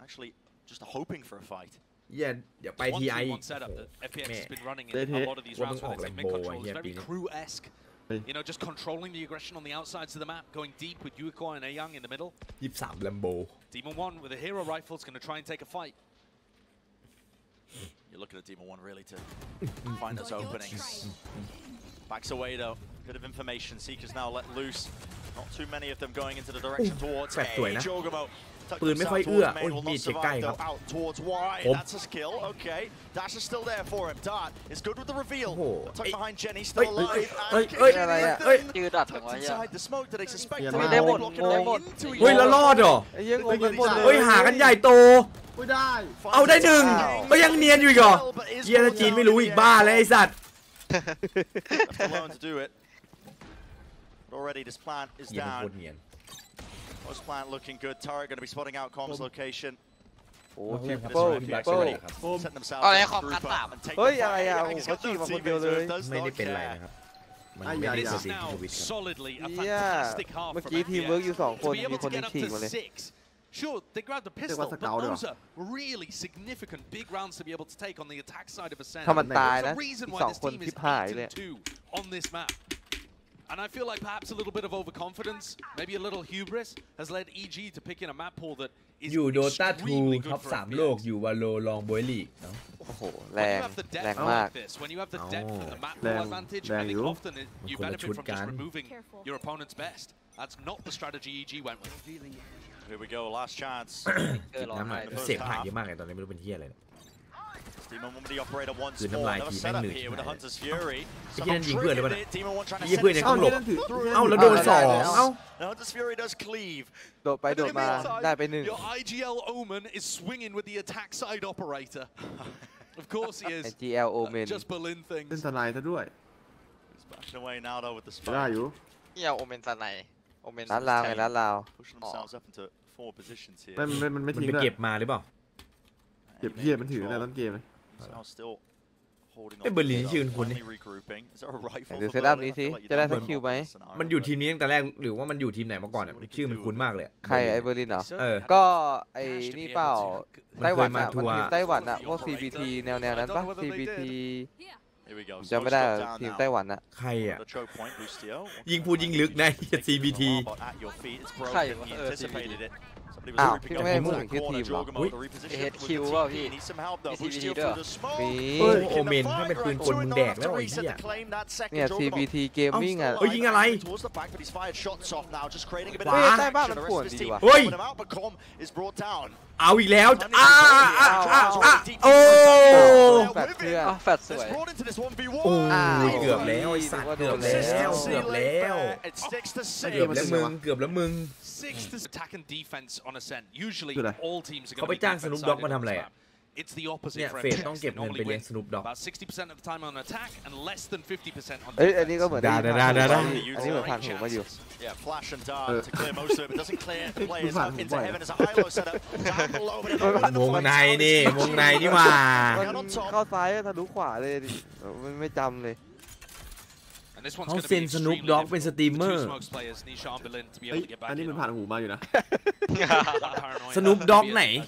Actually, just hoping for a fight. เดี๋ยวไป TI One setup that FPX has been running in a lot of these rounds with its mid control is very crew-esque. You know, just controlling the aggression on the outsides of the map, going deep with Yuiko and Ayoung in the middle. 23 Lambo Demon 1 with a hero rifle is going to try and take a fight. You're looking at Demon 1 really to find those openings. Backs away though. Bit of information. Seekers now let loose. Not too many of them going into the direction towards A. Jogamo. ปืนไม่ค่อยเอื้อโอ้ยมีดใกล้ๆครับ Out towards Y. That's a skill. Okay. Dash is still there for him. Dart is good with the reveal. Tuck behind Jenny, still alive. ยืดดัดถึงวะ Inside the smoke that they suspect. ได้หมดได้หมด เฮ้ยแล้วรอดเหรอ ไอ้เหี้ยังงงกันหมดเล เฮ้ย ย หากันใหญ่โต ไม่ได้ เอาได้1ก็ยังเนียนอยู่อีกเหรอเฮียถ้าจีนไม่รู้อีกบ้าเลยไอ้สัตว์ Left alone to do it. Already this plant is เฮียมันโค down. ตรเนียน Post plant looking good. Turret going to be spotting out Com's location. โอ้ เฮีย ทิป มัน เปิล โคตร ทิ แบ ป ก เปิล เลยครับ Setting themselves อะไร up ของ to คั group ด up สาม and take เฮ้ย the อะไร fight. อ่ะ I โอ้ think โห he's เขา got จีบ those มาคน two เดียวเลย does ไม่ได้ not เป็นไร care. นะครับมันไม่ได้ This ส is ติ now ทวิตครับ solidly a เหี้ย fantastic half เมื่อ from กี้ทีมเวิร์กอยู่ FPX. 2 คน To be มี able คน to หนึ get ง up ฉีก to มาเลย 6. Sure, they grabbed the pistol, but those are really significant big rounds to be able to take on the attack side of Ascent. ถ้ามันตาย There's นะ a reason อีก why 2 this คน team ทิ is พหายเลย 8-2 on this map. And I feel like perhaps a little bit of overconfidence, maybe a little hubris, has led EG to pick in a map pool that is อยู่ Dota extremely 2 good ท็อป for 3 โลก FPX. อยู่วาโลลองบอยลีกเนาะ โอ้โห แร When ง you have the แรง depth มาก like this, when you have the depth and the map Lang. pool advantage, I Lang think you. often youคนละ benefit ชุด from กั just น removing your opponent's best. That's not the strategy EG went with. Here we go. Last chance. เกิดร้อง น้ำ ไห้ ลายเสียงผ่านเยอะมากเลยตอนนี้ไม่รู้เป็นเฮียอะไร Demon 1 with the operator onceคือ more. น้ำลาย Another ทีแม่ง setup เหนื่อย here with the ชิบหาย Hunter's Fury. ไอ้เหี้ยนั่นยิงเพื่อนเลยปะเนี่ย Demon 1 trying to เฮีย set เพื่อนยัง this ต้องหลบ up. เอ้าแล้วโดน 2 เอ้า The Hunter's Fury does cleave. โดดไปโดดมาได้ไป1 Your IGL Omen is swinging with the attack side operator. Of course he is. GL Omen Just Berlin เป็น things. สไนด์ซะด้วย He's bashing away now though with the ได้ spike. อยู่ เหี้ยโอเมนซาไนโอเมน ร้านลาวไงร้านลาว Pushing themselves up into 4 positions here. มันไม่ มัน ทิ้ง ไป ด้วย เก็บมาหรือเปล่า เก็บเหี้ยมันถือในต้นเกมเลย Now still holding ไอ้ on เบอร์ลิน to it, ชื่อคุณ finally regrouping. Is there a rifle เดี๋ยว for เซตอัพ Berlin? นี้ I สิ feel like you จะได้ don't สัก know คิวไหม about this scenario, มันอยู่ but ทีมนี้ตั้งแต่แรกหรือว่ามันอยู่ทีมไหนมาก่อนอะชื่อมันคุ้นมากเลย ใครไอ้เบอร์ลินเหรอ เออ ก็ไอ้นี่เปล่า มัน ไต้ห เค วัน ยมา อ่ะ ทั มัน วร์ ทีมไต้หวันอ่ะพวก CBT แนวนั้นปะ CBT here we go. จำไม่ได้ Smoke shot down ทีม now. ไต้หวันอ่ะ ใครอ่ะ The choke point, Lustio. ยิงพูดยิงลึกนะ CBT But at your feet, it's broken. Hey, He CBT. anticipated it. Somebody อ้าว was พี่ ripping ไม่ up ได้ into พูด that ถึงชื่อ corner. ทีมเหรอ Jogamo, the reposition HQ with the well, TP. he- Needs some help though. he CBT Lustio ด้วย through the smoke. มี เฮ้ย In โอ the เมนถ้าเป็นปืน fire กล ground, มึง two แด and กแล้ว a half ไอ้ to เหี้ย reset to claim that second. เนี่ย Jogamo CBT Gaming อ่ะ เฮ้ยยิงอะไร towards the back, but he's fired shots off now, just creating a bit ว้า of ใต้บ้าน action. มัน The ปวด rest of his ดี team ว่ะ เฮ้ย helping him out, but Com is brought down. เอาอีกแล้วโอ้ แฟดเพื่อน อ้าวแฟดสวย It's brought into this 1v1. โอ้ อ้าว ยเกือบแล้วไอ้สัตว์เกือบแล้วเกือบแล้ว It sticks to เกือบ six. แล้วมึงเกือบแล้วมึง 6 to attack and defense on Ascent. Usually, Good. all teams are เขา going ไป to be จ้าง defense Snoop sided Dogg on มาทำ this อะไรอ่ะ map. It's the opposite เนี่ย for เฟด FPX. ต้องเก็บ They เงินไป normally เลี้ยง win Snoop Dogg about 60% of the time on attack and less than 50% on เอ้ยอันนี้ก็เหมือน ได้ ได้ ได้ ยิน ได้ ผ่าน ได้ หูอันนี้เหมือนผ่านหูมาอยู่ Yeah, flash and dart to clear most of it, but doesn't clear the players up into Right. heaven as a high-low setup. Down below, but it's over in the วง fight ใน now. นี่วงในนี่ว่า มันเข้าซ้ายทะลุขวาเลยดิไม่จำเลย And this one's เขา going to เซ็ be น Snoop extremely Dogg เป็น difficult สตรีม for เม the อ two ร์ smokes players, Nisha and Berlin, to be เฮ้ able ย to get อัน back นี้ in. มันผ่านหูมาอยู่นะ That paranoia Snoop has to Dogg be ไหน a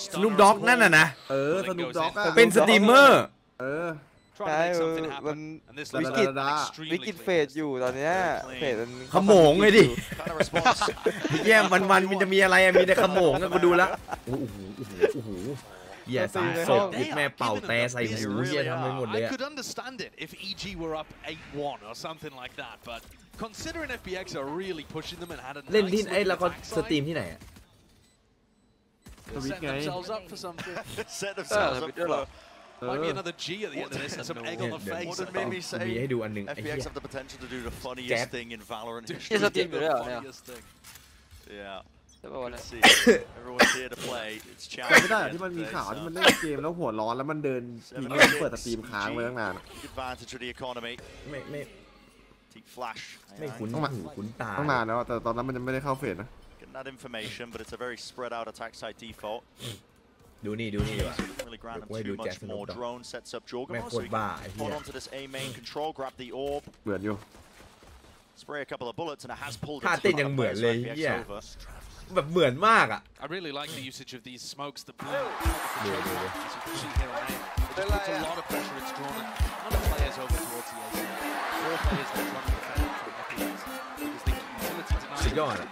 stunner Snoop Dogg นั่นน่ะนะ เออสนุปด็อกอะ เป็นสตรีมเมอร์ เออ Trying ใช่ to make something มัน happen, and this วิ looks กฤ like ต an วิ extremely กฤต clean เฟสอยู่ตอนเนี้ยเฟสมัน ขโมงไงดิ Kind of response. เยี่ยมันมันจะมีอะไรอะมีแต่ขโมงก็กูดูแล้วโอ้โหโอ้โหเหี้ยสาสดยึดแม่เป่าแต่ใส่หูเหี้ยทำไปหมดเลย I อะ could understand it if EG were up 8-1 or something like that, but considering FBX are really pushing them and had a เล่นที่ nice ไอ้แล้วก็ little สตรีม backside, ที่ไหนอะ they're setting themselves up for something. Set themselves up for. Might be another G at the end of this and some egg on the face. What did made me มี say? ให้ดูอันหนึ่งไอ้เหี้ย FPX have the potential to do the Jab. funniest thing in Valorant ที่ history. สตรีมอยู่ด้วยเหรอเนี่ย Funniest thing. Yeah. ใช่ป่าววะ Let's เนี่ย see. Everyone's here to play. It's จำ challenge. ไม่ได้ที่มันมีข่าวที่มันเล่นเกมแล้วหัวร้อนแล้วมันเดินทีนี้มันเปิดสตรีมค้างไว้ตั้งนาน Advantage of the economy. ไม่ Take flash. ไม่คุ้นหูคุ้นตา ตั้งนานแล้วแต่ตอนนั้นมันยังไม่ได้เข้าเฟสนะ Getting that information, but it's a very spread out attack side default. ดูนี่ดีกว่า Doesn't really grant him Why do too much Jackson more. up, though? Drone sets up แม่ Jorgamo, โค so ต he รบ้า can ไอ้ hold เหี้ย on to this A main control, grab the orb, เหมือนอยู่ spray a couple of bullets, and it has pulled ท่า it เต้นยังเหมือนเลย FPX เหี้ย over. แบบเหมือนมากอ่ะ I really like the usage of these smokes. The blue, as you can see here on A, it puts a lot of pressure. It's drawn a lot of players over towards the A. 4 players that run the defense from FPX because the utility denies สุดยอดอะ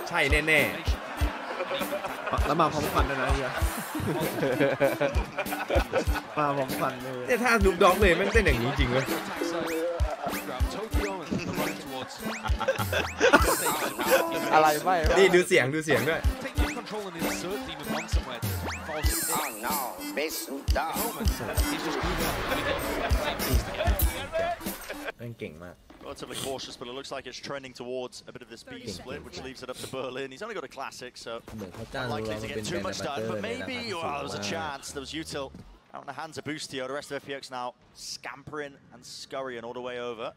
ใช่แน่ แล้วมาพร้อมฟันด้วยนะไอ้เหี้ยมาพร้อมฟันเลย ๆเนี่ยถ้าลูกด็อกเลยแม่งเต้นอย่างนี้จริงเว้ย อะไรไม่ นี่ดูเสียงด้วย Take control and insert Demon One somewhere to force it. Oh no, base down. He's just moving up. แม่งเก่งมาก Relatively cautious, but it looks like it's trending towards a bit of this B split, which leaves it up to Berlin. He's only got a classic, so เหมือนเขาจ้างเรา unlikely มา to เป็น get แบร too นด์ much แอมบาส done. เตอ But ร์ในรา maybe คา well, there was สู a งมาก chance. There was Util out in the hands of Boostio. The rest of FPX now scampering and scurrying all the way over.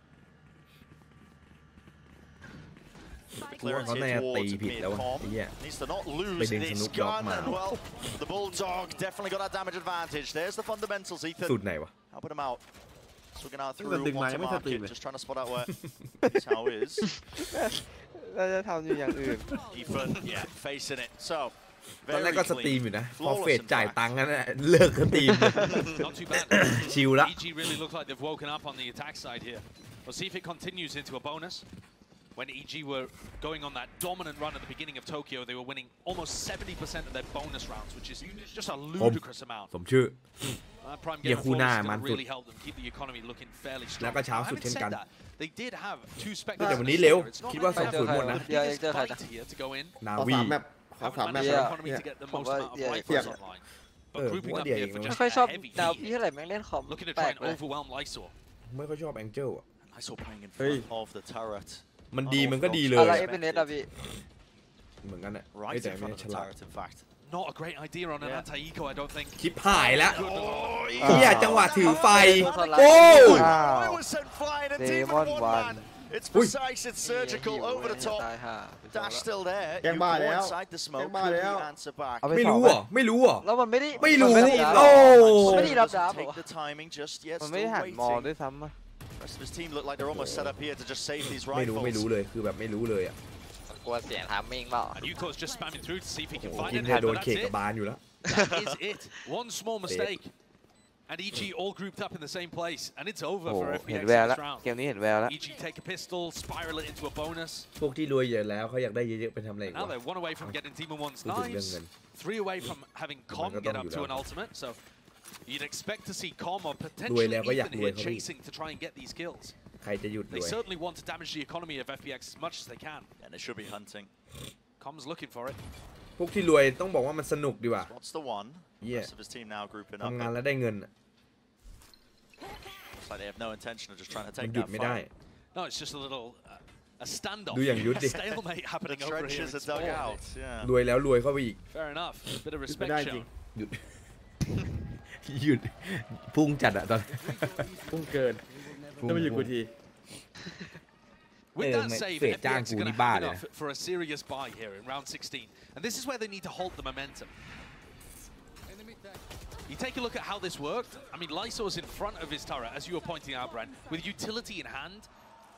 The clearance Có here này towards tì vịt đâu mid-com. à? Ý à? Needs to not lose Bây giờ this Snoop Dogg gun, mà. and well, the Bulldog definitely got that damage advantage. There's the fundamentals, สู Ethan. ตรไหนวะ Helping him out. Swigging out Cái through, đừng want mày to mới mark thật tìm it, mày. just trying to spot out where his how is. เราจะทำอยู่อย่างอื่น Ethan, yeah, facing it. So, ตอนแรก very ก็สตรีม clean. อยู่นะพอ Flawless เฟด in จ่าย fact. ตังค์นั่นแหละเลิกสตรีม Not too bad. ชิลละ EG really look like they've woken up on the attack side here. We'll see if it continues into a bonus. When EG were going on that dominant run at the beginning of Tokyo, they were winning almost 70% of their bonus rounds, which is just a ludicrous amount. สมชื่อ Prime Yeah, Game Kuna, Performance is man, going to really help them keep the economy looking fairly strong. แล้วก็เช้าสุด Having เช่น said กัน that, they did have 2 แต่ spectators วันนี้เร็ว here. It's not คิดว่า like 2-0 หมดนะ the biggest fight here to go in. นา ขอ วี 3แมปขอ Haven't 3แมป managed the แล้ว economy to get the most Không amount of có- rifles yeah. online. Ừ, But grouping quá up địa here vậy for mà. just ไม่ค่อยชอบ a heavy ดาว lead พี่เท่าไหร่แม่งเล่นคอม looking to แปล try ก and เลย overwhelm Lysor. ไม่ค่อยชอบแองเจิลอ่ะ I saw playing in Hey. front of the turret. มันดีมันก็ดีเลย อะไรเอฟเอเนสอะพี่ เหมือนกันอ่ะ Right แต่ in ไม่ front of ฉ the ลาด turret, in fact. Not a great idea on an Yeah. anti-eco, I don't think. ชิปหายแล้ว Oh, เฮียจังหวะถือไฟ โอ้ โอ้ I was sent flying and Demon Demon one one. man. It's precise, it's surgical, over the ตา top. ยห่า Dash still there. Yang You ba go đéo. inside the smoke. Yang ba Could he đéo. answer back? เอาไป ไม่ สอง รู้ ไหม เหรอไม่รู้เหรอ แล้วมันไม่ได้ ไม่รู้ มันไม่ได้ โอ้ ไม่ได้รับดาบ Doesn't take the timing just yet. มันไม่ได้ Still หันมอง waiting. ด้วยซ้ำอะ Rest of his team look like they're almost set up here to just save these ไม่รู้ rifles. เลยคือแบบไม่รู้เลยอ่ะ กลัวเสียทามมิ่งเปล่า And Yuko's just spamming through to see if he can โอ้ find กิน it. แค่โด But น that's เคกกั it. บบานอยู่แล้ว That is it. One small mistake. And EG all grouped up in the same place. And it's over โอ้ for เห็น FPX แวว in แล้ว this round. เกมนี้เห็นแววแล้ว EG take a pistol, spiral it into a bonus. พวกที่รวยเยอะแล้วเขาอยากได้เยอะๆไปทำอะไรอีก Now วะ they're 1 away from getting Demon One's พูดถึงเรื่อง knives, เงิน 3 away from having Com Mình có get đông upอยู่ to แล้ว an ultimate. So you'd expect to see Com or รวย potentially แล้วก็อยาก Ethan รวย here เขาอีก chasing to try and get these kills. ใครจะหยุดร They วย certainly want to damage the economy of FPX as much as they can. And they should be hunting. Com's looking for it. พวกที่รวยต้องบอกว่ามันสนุกดีว่ะ What's the one? Yeah. Rest of his team now grouping up. ทำงานแล้วได้เงินอะ Looks like they have no intention of just trying to มัน take หยุด that ไม่ได้ fight. No, it's just a little a standoff. ดูอย่างยุทธดิ Stalemate The happening over here. trenches in are dug Spawn. out. Yeah. รวยแล้วรวยเข้าไปอีก Fair enough. Bit of respect Cái shown. หยุด หยุดพุ่งจัดอะตอน พุ่งเกินจะมาหยุดกูที With Ê, that mày save, phệ FPX trang are của going đi to ba have rồi. enough for a serious buy here in round 16. And this is where they need to hold the momentum. You take a look at how this worked. I mean, Lysor's in front of his turret, as you were pointing out, Brent, with utility in hand.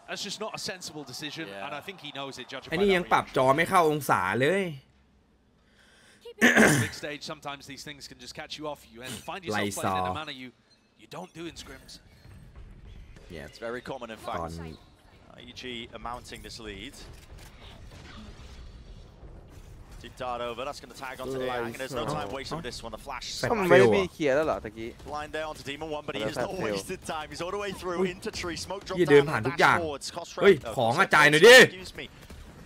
That's just not a sensible decision, Yeah. and I think he knows it, judging ไอ้ by นี่ that ยังปรับจอ reaction. ไม่เข้าองศาเลย Big stage, sometimes these things can just catch you off. You find yourself playing in Lysor. a manner you you don't do in scrims. Yeah, It's very common, in fact. EG mounting this lead. Deep dart over. That's going to tag onto the Aang, and there's no time wasted with this one. The flash. ก็มันไม่ได้มีเคลียร์แล้วเหรอตะกี้ Blind there onto Demon 1, but he has not wasted time. He's all the way through into tree. Smoke drop เดิน down ผ่าน and ทุก dash อย่าง forwards. Cost เฮ้ย rate. ของอะจ่ายหน่อยดิ Excuse me.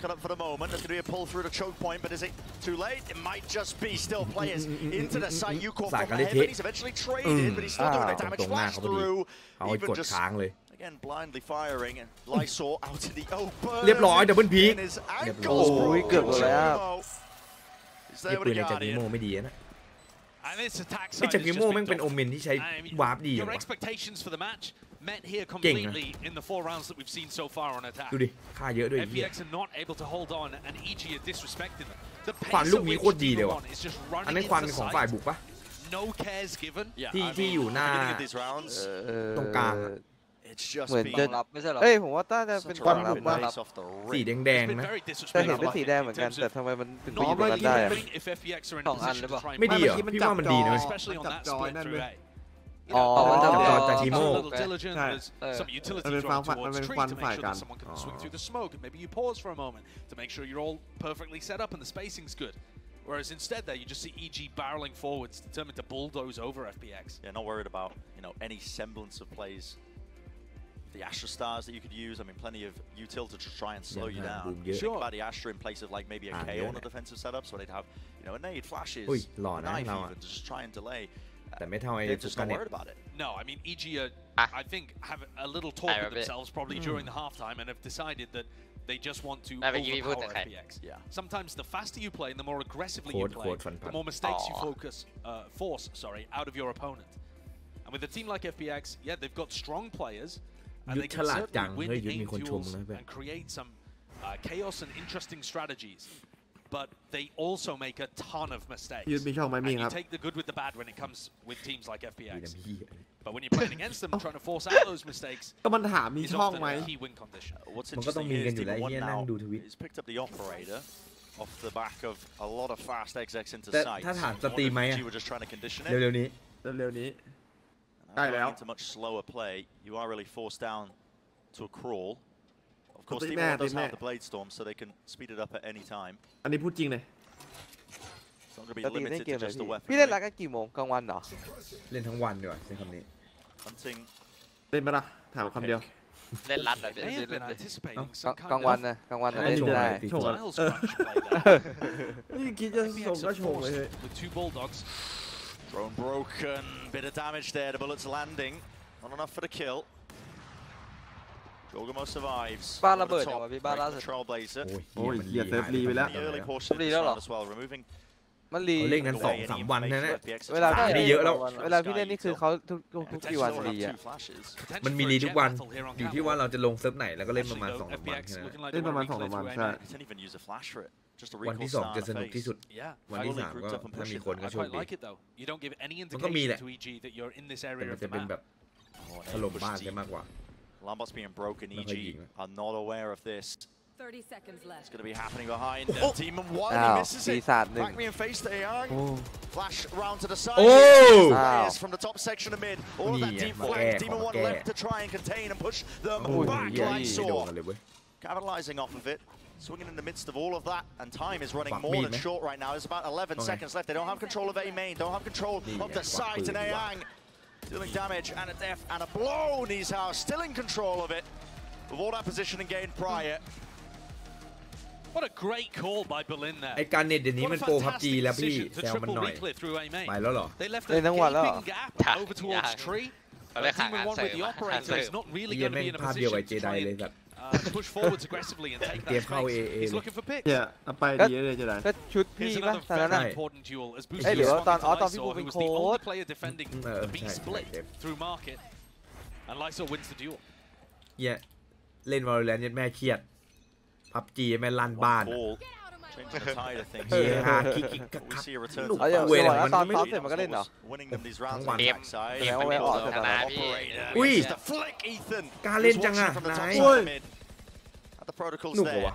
Cut up for the moment. There's going to be a pull through the choke point, but is it too late? It might just be. Still players into the site. You caught from heaven. He's eventually traded, but he's still doing the damage. Flash through. เอาไอ้กดค้างเลย Again, blindly firing, and Lysor out in the open. เรียบร้อยดับเบิลพีค In his เรียบ ankles, ร้อย bro. เกือบหมดแล้ว He's ไอ้ there ปื with น the ในจากกิโม Guardian. ไม่ดีนะ And this attack ไอ้ side จาก has กิ just โมแม่ง picked เป็น up. โอเมนที่ใช้ I mean, วาร์ปดีอย่าง your วะ expectations for the match met here completely in the 4 rounds that we've seen so far on attack. ดูดิค่าเยอะด้วยไอ้เหี้ย FPX are not able to hold on, and EG are disrespecting them. The ควัน pace ลู at กนี้ which โคตรดีเลย Demon ว่ะ One is just อัน running นั้น into ควัน the ของฝ่าย site. บุกปะ No cares given. Yeah, ที่ I ที่ mean, อยู่หน้า beginning of these rounds, ตรงกลางอะ it's just เหมือน been จะ รับไม่ใช่หรอ เอ้ยผมว่าต้าจะเป็น such a ฝั่ง rapid รับป่ะ pace off the สี rip. แดง It's ๆ been นะ very แต่เห็น disrespectful เป็นสีแดงเหมือนกัน in แต่ terms ทำไมมันถึงไป น้ อ อง ยู่ตรงนั้นได้อะ if FPX are in สองอัน position หรือ to เปล่า try and ไม่ดีเหรอ มัน พี่ จับ ว่ามันดีนะ จอ especially on จับ that จอ split นั่น through เลย A. อ๋อ มันจับจอจาก It's กิโม a little diligent. Right. There's some utility It was thrown fun- towards it was tree fun to make fight sure that gun. someone can swing through the smoke, and maybe you pause for a moment to make sure you're all perfectly set up and the spacing's good. Whereas instead there, you just see EG barreling forwards, determined to bulldoze over FPX. Yeah, not worried about, any semblance of plays. The Astra stars that you could use, I mean, plenty of util to try and slow you down. boom, yeah. Think about the Astra in place of like maybe a KO yeah. on the defensive setup, so they'd have, a nade, flashes, Ui, lò a nè, knife lò. even, to just try and delay. แต่ไม่เท่าไอ้ They're ฟุ just กา not เน็ต worried about it. No, I mean EG Ah. I think have a little talk I with love it. themselves probably during the halftime and have decided that they just want to I think you would overpower okay. FPX. Yeah. Sometimes the faster you play and the more aggressively you Quad, play, quad, fun, the fun. more mistakes you Aw. force out of your opponent. And with a team like FPX, yeah, they've got strong players, and they ยุทธ can ฉลาดจัง certainly win เฮ้ยยุทธ game มีคนชม duels นะเพื่อน and create some chaos and interesting strategies. But they also make a ton of mistakes. ยืดมีช่องไหม And มี you ครับ take the good with the bad when it comes with teams like ดี FPX. นะพี่ But when you're playing against them, trying to force out those mistakes ก็มันถามมี is ช่อง often ไหม a key win condition. What's มันก็ต้อง interesting มีกัน is อยู่แล้ว Demon ไอ้ 1 เหี้ยนั่ง now ดูทวิต has picked up the operator off the back of a lot of fast execs into แต่ sight. ถ้าถาม I สตรีม wonder ไหม if อะ EG were just trying to condition it. เร็วๆนี้ เร็วๆนี้ And Right going now. into much slower play, you are really forced down to a crawl. Of course, But they Demon 1 mad, does they have mad. the Blade Storm, so they can speed it up at any time. อันนี้พูดจริงเลย It's not going to ป be กติเล่น limited เกม to เลย just the พี่ weapon. พี่เล่นรักกันกี่โมงกลางวันเหรอ เล่นทั้งวันดีกว่าใช้คำนี้ Hunting เล่นไหมล่ะถามคำเดียว เล่นรัดเหรอ They have เล่ been น anticipating ก some ลาง kind วัน of นะกลางวันนะ เล่ เล่ น น โชว์ ได้ หน่อย โชว์กัน Styles crunch play there. นี่คิดจะส่ง FPX ก็ are โชว์เลย forced with 2 bulldogs. drone broken. Bit of damage there. The bullets landing. Not enough for the kill. Jorgamo survives. บ้านระ Over เบิด the อย่าง top. วะพี่บ้านล่าสุด Breaking Trailblazer. โอ้ย โอ้ยเหี้ยเซิร์ฟรีไปแล้ว In the early portion of Really this not round as well. Removing มันรี เขาเล่นกัน away any 2-3 วันนะ information เนี่ย FPX เวลา สามนี่เยอะแล้ว เวลาพี่เล่นนี่คือเขาทุกกี่วัน Potentially รี have อะ two flashes. มัน Potential มี for รี a ทุก jet วัน battle here on อยู่ Camel. ที่ว่าเราจะลงเซิร์ฟไหนแล้วก็เล่นประมาณ Actually, though, 2-3 วัน FPX แค่นั้น looking like เล่น they ประมาณ wanna 2-3 วัน reclaim ใช่ through A-main. They didn't even use a flash for it. Just a วัน recoil ที่ star 2 จะ in ส the นุกที่ face. สุด Yeah, วันที่ Fully 3 grouped ก็ up and ถ้ามี pushing. คนก็ I โชค quite ดี like it though. You don't give any มันก็มี indication แหละ to EG that you're in this แต่ area มัน of จะ the เป็น map. แบบ Oh, ถล่มบ้านกันมากกว่า Lambot's being broken. Not EG really. are not aware of this. 30 seconds It's left. going to be happening behind Demon 1. อ้าว He misses ปี it. ศาจหนึ่ง Back me in face to Aang. โอ้ Flash round to the side. Oh! Players Wow. from the top section of mid. All of that Yeah, deep but flank. yeah, Demon but 1 yeah. left to try and contain and push them โอ้ย back เหี้ย like ไม่โดน saw. กันเลยเว้ย Capitalizing off of it. Swinging in the midst of all of that, and time is running Fuck more me, than man. short right now. There's about 11 Okay. seconds left. They don't have control of A main, don't have control of the Yeah, site, and fuck me, wow. Aang dealing damage and a death and a blow. Knees house still in control of it. With all that positioning gained prior. What a great call by Berlin ไอ there. การเน็ตเดี๋ยวนี้ What มัน a โปรพับจี fantastic แล้วพี่ decision to แซวมัน triple หน่อย reclear through A ไป main. แล้วเหรอ They left a เล่นทั้งวันแล้วเหรอ gaping gap Yeah, over towards yeah. Tree. เขาเรียก Demon ห่าง 1 with the ห่าง operator is not ไอ้ really เหี้ย going to แม่ง be in a ภาพเดียว position กับ to เจได try เลย and สัตว์ push forwards aggressively and take เกม that เข้า space. AA He's เลย looking for picks. เนี่ยเอาไปดีเลยจะได้ ก็ชุด Here's พี่ป่ะ another ตอนนั้น very อะ important duel as เอ้ย Boosters หรือว่าตอน responded to ตอนพี่ Lysor, บูเป็น who was โค้ the only ช player defending เออ the B ใช่ split ใช่ through market, and Lysor wins the duel. เหี้ยเล่นวอลเลนแม่เครียดพับจีแม่ลั่นบ้าน One call, changing the tide of things. เฮียฮาคิกคิกคัก We คัก see a return ลู to ก เอาอย่าง เวลา แล้ มั วน ตอน ไม่ ซ้อมเสร็จมันก็เล่นเหรอ winning them these rounds ทั้ on งวัน the เกม backside. แสดงว่าไม่ออกแต่ตอนนั้น Operator. อุ้ย The flick, Ethan. กล้าเล่นจังอะ He's watching from the top นาย side of mid. At the protocols หนุกเหรอ there. วะ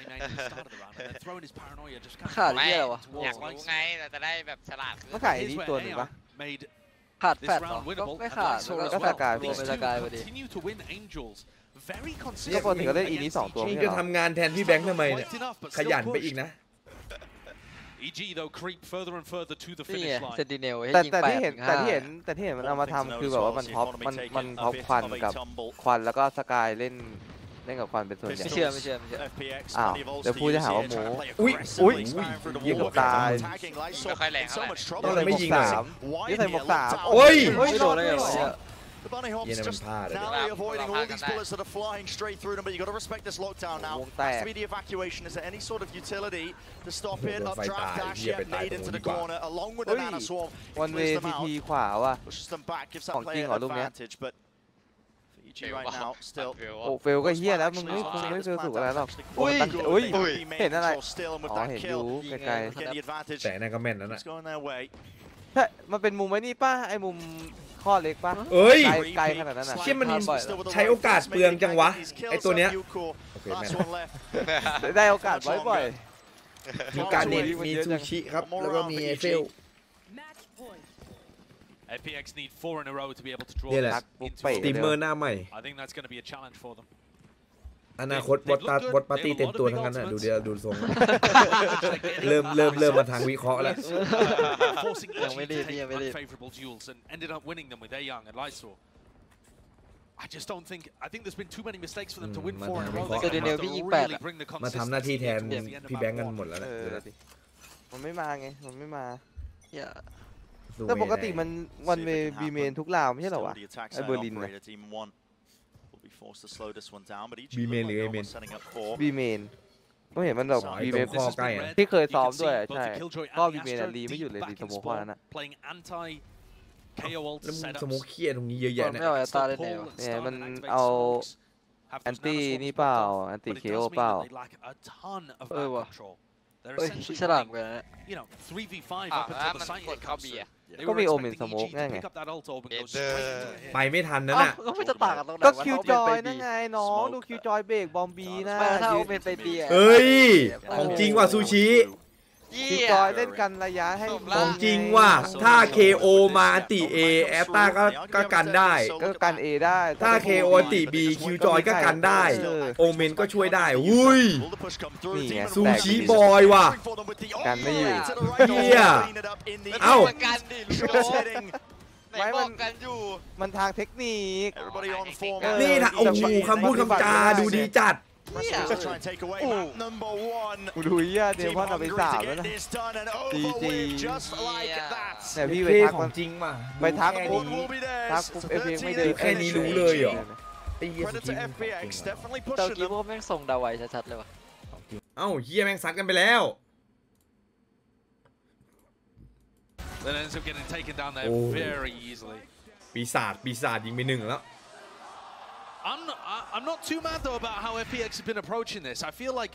ขาดเหี้ยอะไรวะ อยากรู้ไงเราจะได้แบบฉลาด มาขายนี่ตัวหนึ่งปะ ขาด this แฟดเหรอ round ก็ winnable. ไม่ And ขาด Lysor ก็ as ก็ well. สกาย รวม These เป็น two สกายพอดี continue to win Angels very ก็ปกติ consistently ก็เล่นอีนี้ against 2 ตัว EG. มึง ไม่ จะ ใช่เหรอ ทำงานแทนพี่แบงค์ทำไมเนี่ย Quite enough, but ข still ยันไป push. อีกนะ EG though creep further and further to the นี่ไง finish เซ line. นติเนลให้ แต่ ยิง แต่ 8 ที่เห็น ถึง แต่ 5 ที่เห็นมันเอามาทำคือแบบว่ามันท็อปควันกับควันแล้วก็สกายเล่นกับควันเป็นส่วนใหญ่ ไม่เชื่อ อ้าวเดี๋ยวพูดจะหาว่าหมู อุ๊ย ยิงกับตาย ไม่ค่อยแรงเท่าไหร่ ต้องเลยไม่ยิงหน่อย นี่ใส่หมวก3 โอ้ย ไม่โดนได้ไงวะ The Bunny Hops Yeah, just never had it. narrowly avoiding all these bullets that are flying straight through them, but you've got to respect this lockdown now. Has to be the evacuation. Is there any sort of utility to stop it? Updraft dash yet made into the corner, along with the Nana Swarm. วันเว Clears ที them ที out, ขวาว่ะ pushes them back, gives ของ that จริง player เหรอลูกเนี้ย advantage, but for EG right now, still. โอ้เฟลก็เฮียแล้วมึงไม่เฟลถูกอะไรหรอก อุ้ย อุ้ย อุ้ย เห็นอะไร still and with อ๋อ that เห็นอยู่ kill, ไกล get the advantage. แต่นั่นก็แม่นนั่น It's น่ะ going their way. ๆใช่มันเป็นมุมไว้นี่ป่ะไอ้มุมข้อเล็กป่ะ เอ้ย ไกลขนาดนั้นน่ะ เชี่ยมันใช้โอกาสเปลืองจังวะไอ้ตัวเนี้ยโอเคแม่น Last one left. ได้โอกาสบ่อย มีการเน็ตมีซูชิครับ แล้วก็มีไอเฟล FPX need 4 in a row to be able to draw นี่แหละ this ส into ตรีม a เมอร์หน้าใหม่ I think that's going to be a challenge for them. อนาคตวอตปาร์ตี้เต็มตัวทั้งนั้นน่ะดูเดี๋ยวดูทรงเริ่มมาทางวิเคราะห์แล้ว Forcing Yeah, we EG to did, take yeah, we did. unfavorable duels and ended up winning them with Young and Lysor. I just don't think. I think there's been too many mistakes for them to win 4 in a row. They Sentinel have to พี่ยิง really 8 bring the มาทำหน้าที่แทน consistency at the พี่ end แบ of งค์กัน map หมดแล้ว ๆ นะ มันไม่มาไงมันไม่มา อย่า แต่ปกติมันวันเวบีเมนทุกราวไม่ใช่เหรอวะ ไอ้เบอร์ลินน่ะ บีเมนหรือเอเมน บีเมนก็เห็นมันแบบ อ๋อ บี ไอ้ เม ตรง น ข้อใกล้อะ ที่เคยซ้อมด้วย You can see ใช่ both the Killjoy and ก็ the บีเมน Astro รีไม่หยุดเลย deep ดี back ส in โมคอ spawn, นั้นนะ playing anti KO ult แล้วมึง setups. สโมคเคียตรงนี้เยอะแยะเนี่ย ไม่เอาไอ้ตาได้แนว เนี่ยมันเอาแอนตี้นี่เปล่าแอนตี้เคโอเปล่า เออว่ะ They're เอ้ย essentially ฉลาด playing, เหมือนกันนะ you know, 3v5 Ah, up until the มัน site กด hit เข้า comes บี through. อะ They ก็ were มีโอเมน expecting สโมก EG ง่าย to ไง pick up that ult orb and go เอ็ด straight into a hit. ไปไม่ทันนั่น เอ้า น่ะ ก็ไม่จะต่างกันตรงไหน ก็ วะ คิว ถ้า จอย โเม นั่น น ไงน้องดูคิวจอยเบรกบอมบีนะ ไม่ถ้าโอเมนไปบีอะ เอ้ย ของจริงว่ะซูชิ คิวจอยเล่นกันระยะให้ ของจริงว่ะถ้า KO มาอันติ A แอตตาก็กันได้ ก็กันเอได้ ถ้า KO อันติ B คิวจอยก็กันได้ โอเมนก็ช่วยได้อุ้ย นี่ไง ซูชิบอยว่ะ กันไม่อยู่ เหี้ย เอ้า กันดิลูกโดไหนบอกกันอยู่ มันทางเทคนิค Everybody on form. นี่ถ้าโอ้โหคำพูดคำจาดูดีจัด Wrestlers to try and take away map number 1. กูดูเหี้ยเด Team มอนเอาไป hungry 3 to แล้ว get นะ this done and GG overwhelmed just like that. เนี่ยพี่ไป เท่ ทัก ขอ มั ง น จริงว่ะ ไปทัก แค่ ปุ๊บ นี้ Will be theirs. ทักปุ๊บเอฟเองไม่เดิน แค่นี้รู้เลยเหรอ ไอ้เหี้ย Credit สุ to ด FPX, definitely เตา pushing กี้ them. พวกแม่งส่งดาวไวชัดๆเลยว่ะ เอ้าเฮียแม่งซัดกันไปแล้ว Then ends up getting taken down there Oh. very easily. ปีศาจยิงไป1แล้ว I'm not too mad though about how FPX have been approaching this. I feel like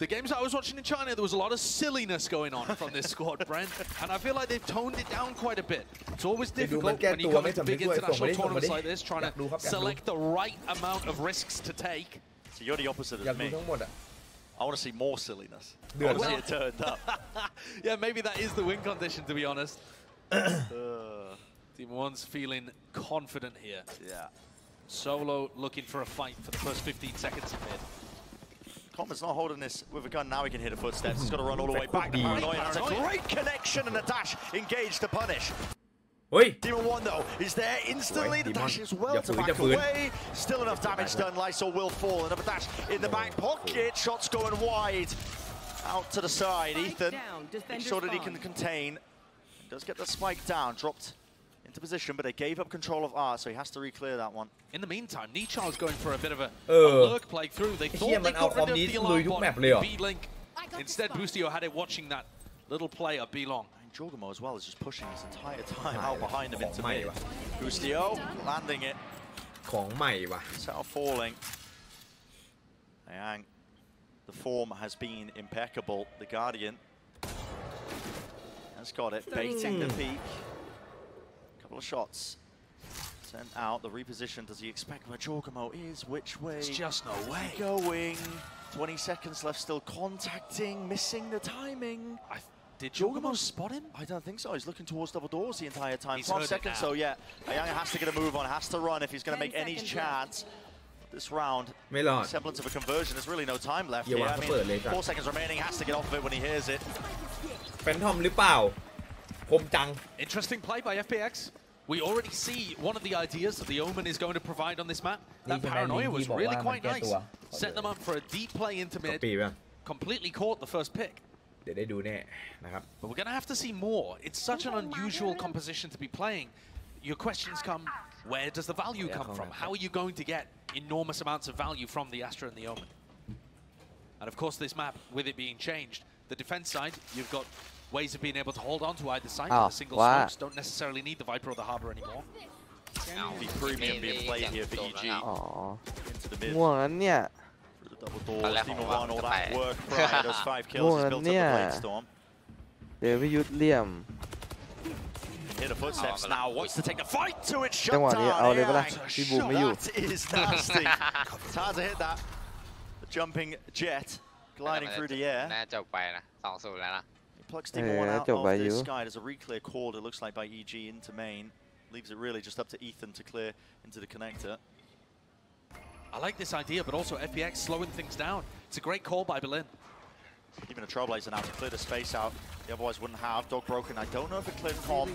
the games I was watching in China, there was a lot of silliness going on from this squad, Brent, and I feel like they've toned it down quite a bit. It's always difficult when you come into big international tournaments like this, trying to select the right amount of risks to take. So you're the opposite อยาก of ดู me. ทั้งหมดอ่ะ I want to see more silliness. I เดือด want to see it turned up. Yeah, maybe that is the win condition, to be honest. Team One's feeling confident here. Yeah. Solo looking for a fight for the first 15 seconds of mid. Commons not holding this with a gun. Now he can hear the footsteps. He's got to run all the way back. The Deep. Paranoia has a great connection and a dash engaged to punish. เฮ้ย Demon 1 though is there instantly. The dash is well to Demon. back away. Still enough damage done. Lysol will fall. Another dash in the back pocket. Shots going wide. Out to the side. Ethan, make sure that he can contain. Does get the spike down. Dropped into position, but they gave up control of R, so he has to re-clear that one. In the meantime, Nichar's going for a bit of a Oh. lurk play through. They Hey, thought yeah, they man, got rid of Alcom the needs alarm map bot,เลยเหรอ B-Link. Instead, Boostio had it watching that little player, B-Long. And Jorgamo as well is just pushing this entire time out behind him into Mate. mid. Boostio landing it. ของใหม่ว่ะ Settle falling. And the form has been impeccable. The Guardian has got it. Baiting the peak. Couple of shots. Sent out. The reposition. Does he expect where Jorgamo is? Which way? There's just no way. Going. 20 seconds left. Still contacting. Missing the timing. Did Jorgamo spot him? I don't think so. He's looking towards double doors the entire time. He's 12 seconds, so yeah. Ayanga has to get a move on, has to run if he's going to make any chance. This round, ไม่รอด semblance of a conversion. There's really no time left here. I mean, 4 seconds remaining. Has to get off of it when he hears it. แฟนทอมหรือเปล่าคมจัง Interesting play by FPX. We already see one of the ideas that the Omen is going to provide on this map. That paranoia was really quite nice. Set them up for a deep play into mid. ปีป่ะ Completely caught the first pick. เดี๋ยวได้ดูแน่นะครับ But we're going to have to see more. It's such an unusual composition to be playing. Your questions come, where does the value come from? How are you going to get enormous amounts of value from the Astra and the Omen? And of course this map, with it being changed, the defense side, you've got ways of being able to hold on to either side. The single smokes don't necessarily need the Viper or the Harbor anymore. The premium being played here for EG. อ๋อ Into the mid. ง่วงนั้นเนี่ย For the double doors, Demon One, all that work prior, those 5 kills, he's built up the Blade Storm. เดวิดยุทธเหลี่ยม Hear the footsteps now, wants to take the fight to it, จัง shut หวะนี้ down. เอาเลยปะล่ะพี่บูมไม่อยู่ That is nasty. It's hard to hit that. The jumping jet, gliding through the air. น่าจบไปนะ2-0แล้วนะ He plucks Demon One out of this sky. There's a re-clear called, it looks like, by EG into main. Leaves it really just up to Ethan to clear into the connector. I like this idea, but also FPX slowing things down. It's a great call by Berlin. Even a Trailblazer now to clear the space out. They otherwise wouldn't have. Dog broken. I don't know if it cleared Calm.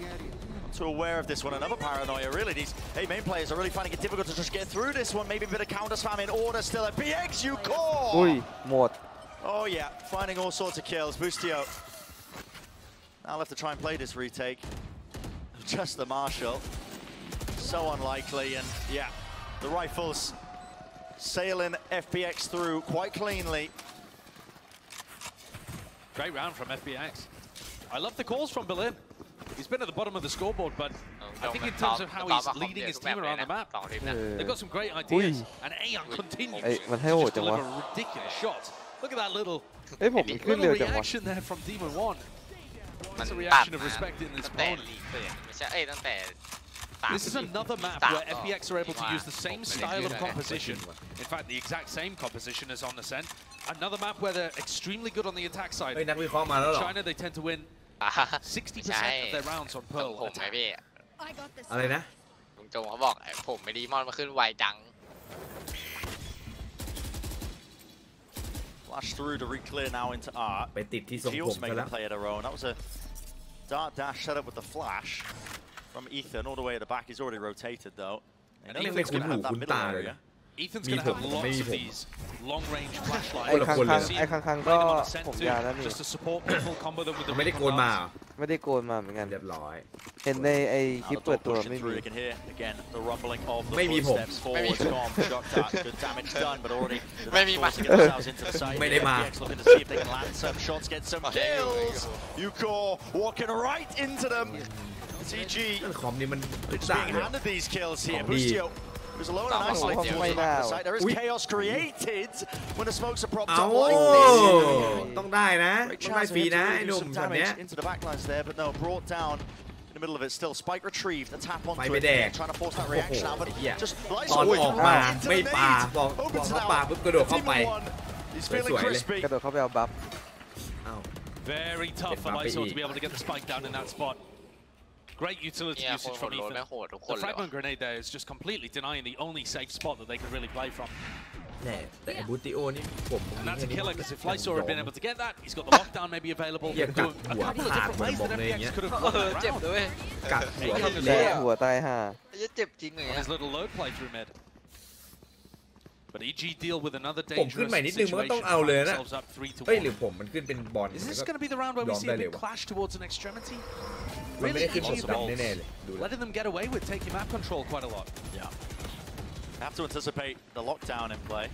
Not too aware of this one. Another paranoia, really. These main players are really finding it difficult to just get through this one. Maybe a bit of counter spam in order still. At BX, you call! อุ้ยหมด Oh, yeah. Finding all sorts of kills. Boostio. Now left to try and play this retake. Just the Marshal. So unlikely. And, yeah, the rifles sailing FPX through quite cleanly. Great round from FPX. I love the calls from Berlin. He's been at the bottom of the scoreboard, but I think in terms of how he's leading his team around the map, they've got some great ideas. And Aeon continues to deliver ridiculous shots. Look at that little, เอ้ยผมมันขึ้นเร็วจังวะ reaction there from Demon One. มัน It's a ตัด reaction of นะ respecting this ตั้งแต่ opponent. ลีกเลยไม่ใช่ตั้งแต่ This is another map where FPX are able to use the same style of composition. In fact, the exact same composition as on Ascent. Another map where they're extremely good on the attack side. เฮ้ยนักวิเคราะห์มาแล้วเหรอ China, they tend to win 60% of their rounds on ผม Pearl ไง attack. พี่ อะไรนะ ลุงจงเขาบอกผมไม่ดีมอนมาขึ้นไวจัง Flash through to re-clear now into Art. ไปติดที่ทรงผม Shields ซะ making แล้ว a play of their own. That was a dart dash set up with the flash from Ethan all the way at the back. He's already rotated though. And Ethan's Ethan's going to have thatคุ้น middle ตาเลย area. นะ Ethan's going to have lots of these long-range ไอ้ flashlights. ข้างๆไอ้ข้างๆก็ Play them on Ascent ผม too, ยาวแล้วนี่ just to support people, combo them with the ไม่ได้โกน recon มา darts. ไม่ได้โกนมาเหมือนกัน เรียบร้อย เห็นในไอ้คลิป Now เปิ the ด dog ตัว pushing ไม่มี through. You can hear again the rumbling of the ไม่มีผม footsteps forwards. Gone, shot that. Good damage done, but already Maybe forced to get themselves into the site. ไม่ได้มา FPX looking to see if they can land some shots, get some kills. Yuko walking right into them. CG คอมนี่มัน just ต่าง being เลย handed these kills here. Comedy. Boostio was alone and isolated Oh, on my the God. site. There is Ui. chaos created when the smokes are propped เอา up like this. ต้องได้นะ Great ต้องได้ chance ฟรี for him นะ to ไอ้ really ห do นุ่ม some ช็อตเนี้ย damage into the backlines there, but no, brought down in the middle of it still. Spike retrieved, the tap onto Fight it, there. trying to force that reaction out, but Yeah. just ตอนออกมา into ไม่ the ปา nade. บอก Opens it เขา out. ปาปุ๊บกระโดดเข้าไป Demon One, he's feeling สวยๆเลย crispy. กระโดดเข้าไปเอาบัฟ อ้าว Very tough for Lysol to be able to get the spike down in that spot. Great utility เนี่ยคน usage โห from ดโหด Ethan. ไม่โหดทุกคน The เลยว่ะ fragment grenade there is just completely denying the only safe spot that they could really play from. แน่แต่ไอ้บูติโอนี่ผม And that's a killer because if Lysol had been able to get that, he's got the lockdown maybe available. Yeah, Do a couple of different ways that FPX could have won that เจ็บ round. ด้วย กัดหัว แล่หัวตายห่า เจ็บจริงเลย On his little load play through mid. But EG deal with another ผมขึ้น dangerous ใหม่นิดนึงมันก็ situation. ต้องเอาเลย Find นะ themselves up 3-1. เฮ้ยหรือผมมันขึ้นเป็นบอล Is this going to be the round where we see a big clash towards an extremity? มันไม่ได้ Really, ขึ้น EG ผม has ดำ been แน่ๆเลยดูแล้ว letting them get away with taking map control quite a lot. Yeah. Have to anticipate the lockdown in play.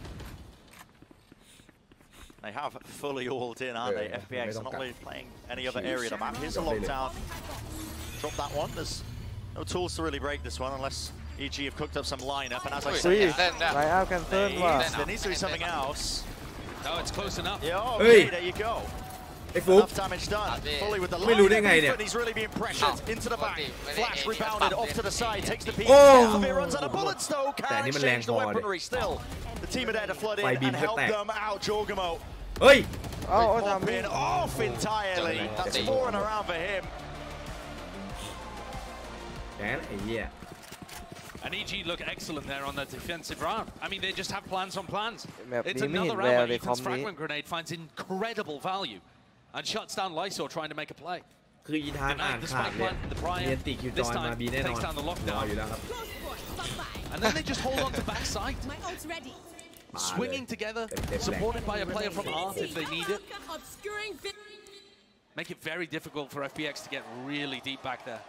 They have fully alled in, aren't they? Yeah, FPX they are not don't really playing any other area of the map. Here's a lockdown. Drop that one. There's no tools to really break this one unless EG have cooked up some lineup. And as I อุ้ย say, ไลน์เอาแคนเซิลว่ะ there needs to be something else. No, it's close enough. Yeah, Hey. okay, there you go. ไอ้ฟุ๊ก Enough damage done. Fully with the ไม่รู้ได้ lineup. ไงเนี่ย Ethan, he's really being pressured into the back. Flash rebounded off to the side, takes the peek. Oh. Javier runs out of bullets though. แต่ Can't นี่มันแรง exchange the พอดิ weaponry still. The team are there to flood in By beam and help แตก them out. Jorgamo เฮ้ย Popping off entirely. That's 4 in a round for him. แหมไอ้เหี้ย And EG look excellent there on that defensive round. I mean, they just have plans on plans. It's นี้ไม่เห็ another นแวว round ใน where คอม Ethan's นี้ fragment grenade finds incredible value and shuts down Lysor trying to make a play. คืออีธานอ่านขาดเลยเรียนติคิวจอยมาบีแน่นอนรออยู่แล้วครับ And then they just hold on to backside. Swinging together, supported by a player from Art if they need it. Make it very difficult for FPX to get really deep back there.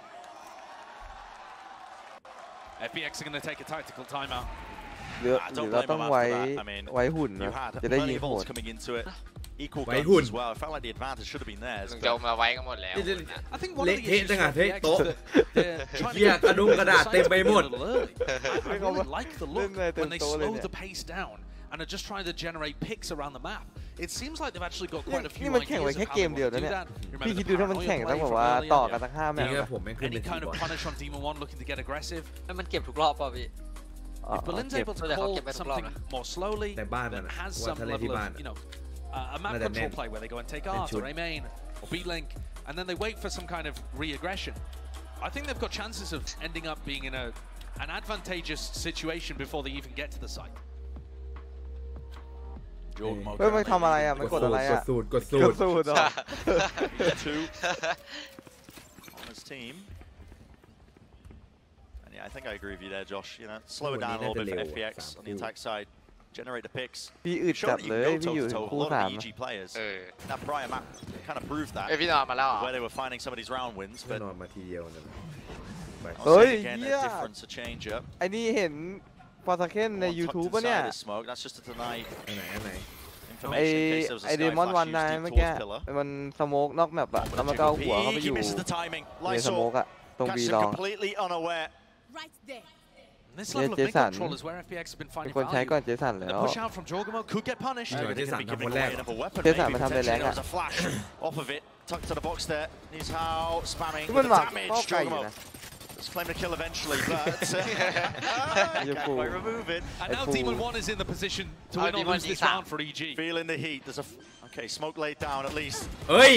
FPX are going to take a tactical timeout. หรือเราต้องไว้หุ่นนะจะได้ยิงโหด Equal guns as well. I felt like the advantage should have been theirs. จะมาไว้กันหมดแล้ว I think one of the issues for FPX is that they're trying to get I really like the look when they slow the pace down and are just trying to generate picks around the map. It seems like they've actually got quite a few นี่มันแข่งไว้แค่เกมเดียวนะเนี่ยพี่คิดดูถ้ามันแข่งต้องแบบว่าต่อกันตั้ง5 แมตช์ Any kind of punish on Demon 1 looking to get aggressive. มันเก็บทุกรอบป่ะพี่ If Berlin's able to call something more slowly, that has some level of, you know, a map control play where they go and take Art or A main or B link, and then they wait for some kind of re-aggression. I think they've got chances of ending up being in an advantageous situation before they even get to the site. เฮ้ยมันทำอะไรอ่ะมันกดอะไรอ่ะกดสูตร Two on his team. And yeah, I think I agree with you there, Josh. You know, slow it down a little bit for FPX on the attack side. Generate the picks. พี่อึดจัดเลยพี่อยู่คู่3 EG players. That prior map kind of proved that. พี่นอนมาแล้ว Where they were finding some of these round wins, but นอนมาทีเดียวนั่น เฮ้ย again a difference, a change up. ไอ้นี่เห็นฟอร์ซาเคนใน YouTube ป่ะเนี่ย That's just to deny ไอเดมอนวันนายเมื่อกี้มันสโมกนอกแมปอะแล้วมันก็เอาหัวเข้าไปอยู่ในสโมกอะตรงบีลอง This level of big control is where FPX has been finding value. The push out from Jorgamo could get punished. เจสันมาทำได้แรงอะ off of it, tucked to the box there. He's how spamming มัน the หวัง damage. ป้อไก่อยู่นะ Let's claim the kill eventually, but can't quite remove it. And now Demon 1 is in the position to win or lose this round for EG. Feeling the heat. There's a okay smoke laid down at least. เฮ้ย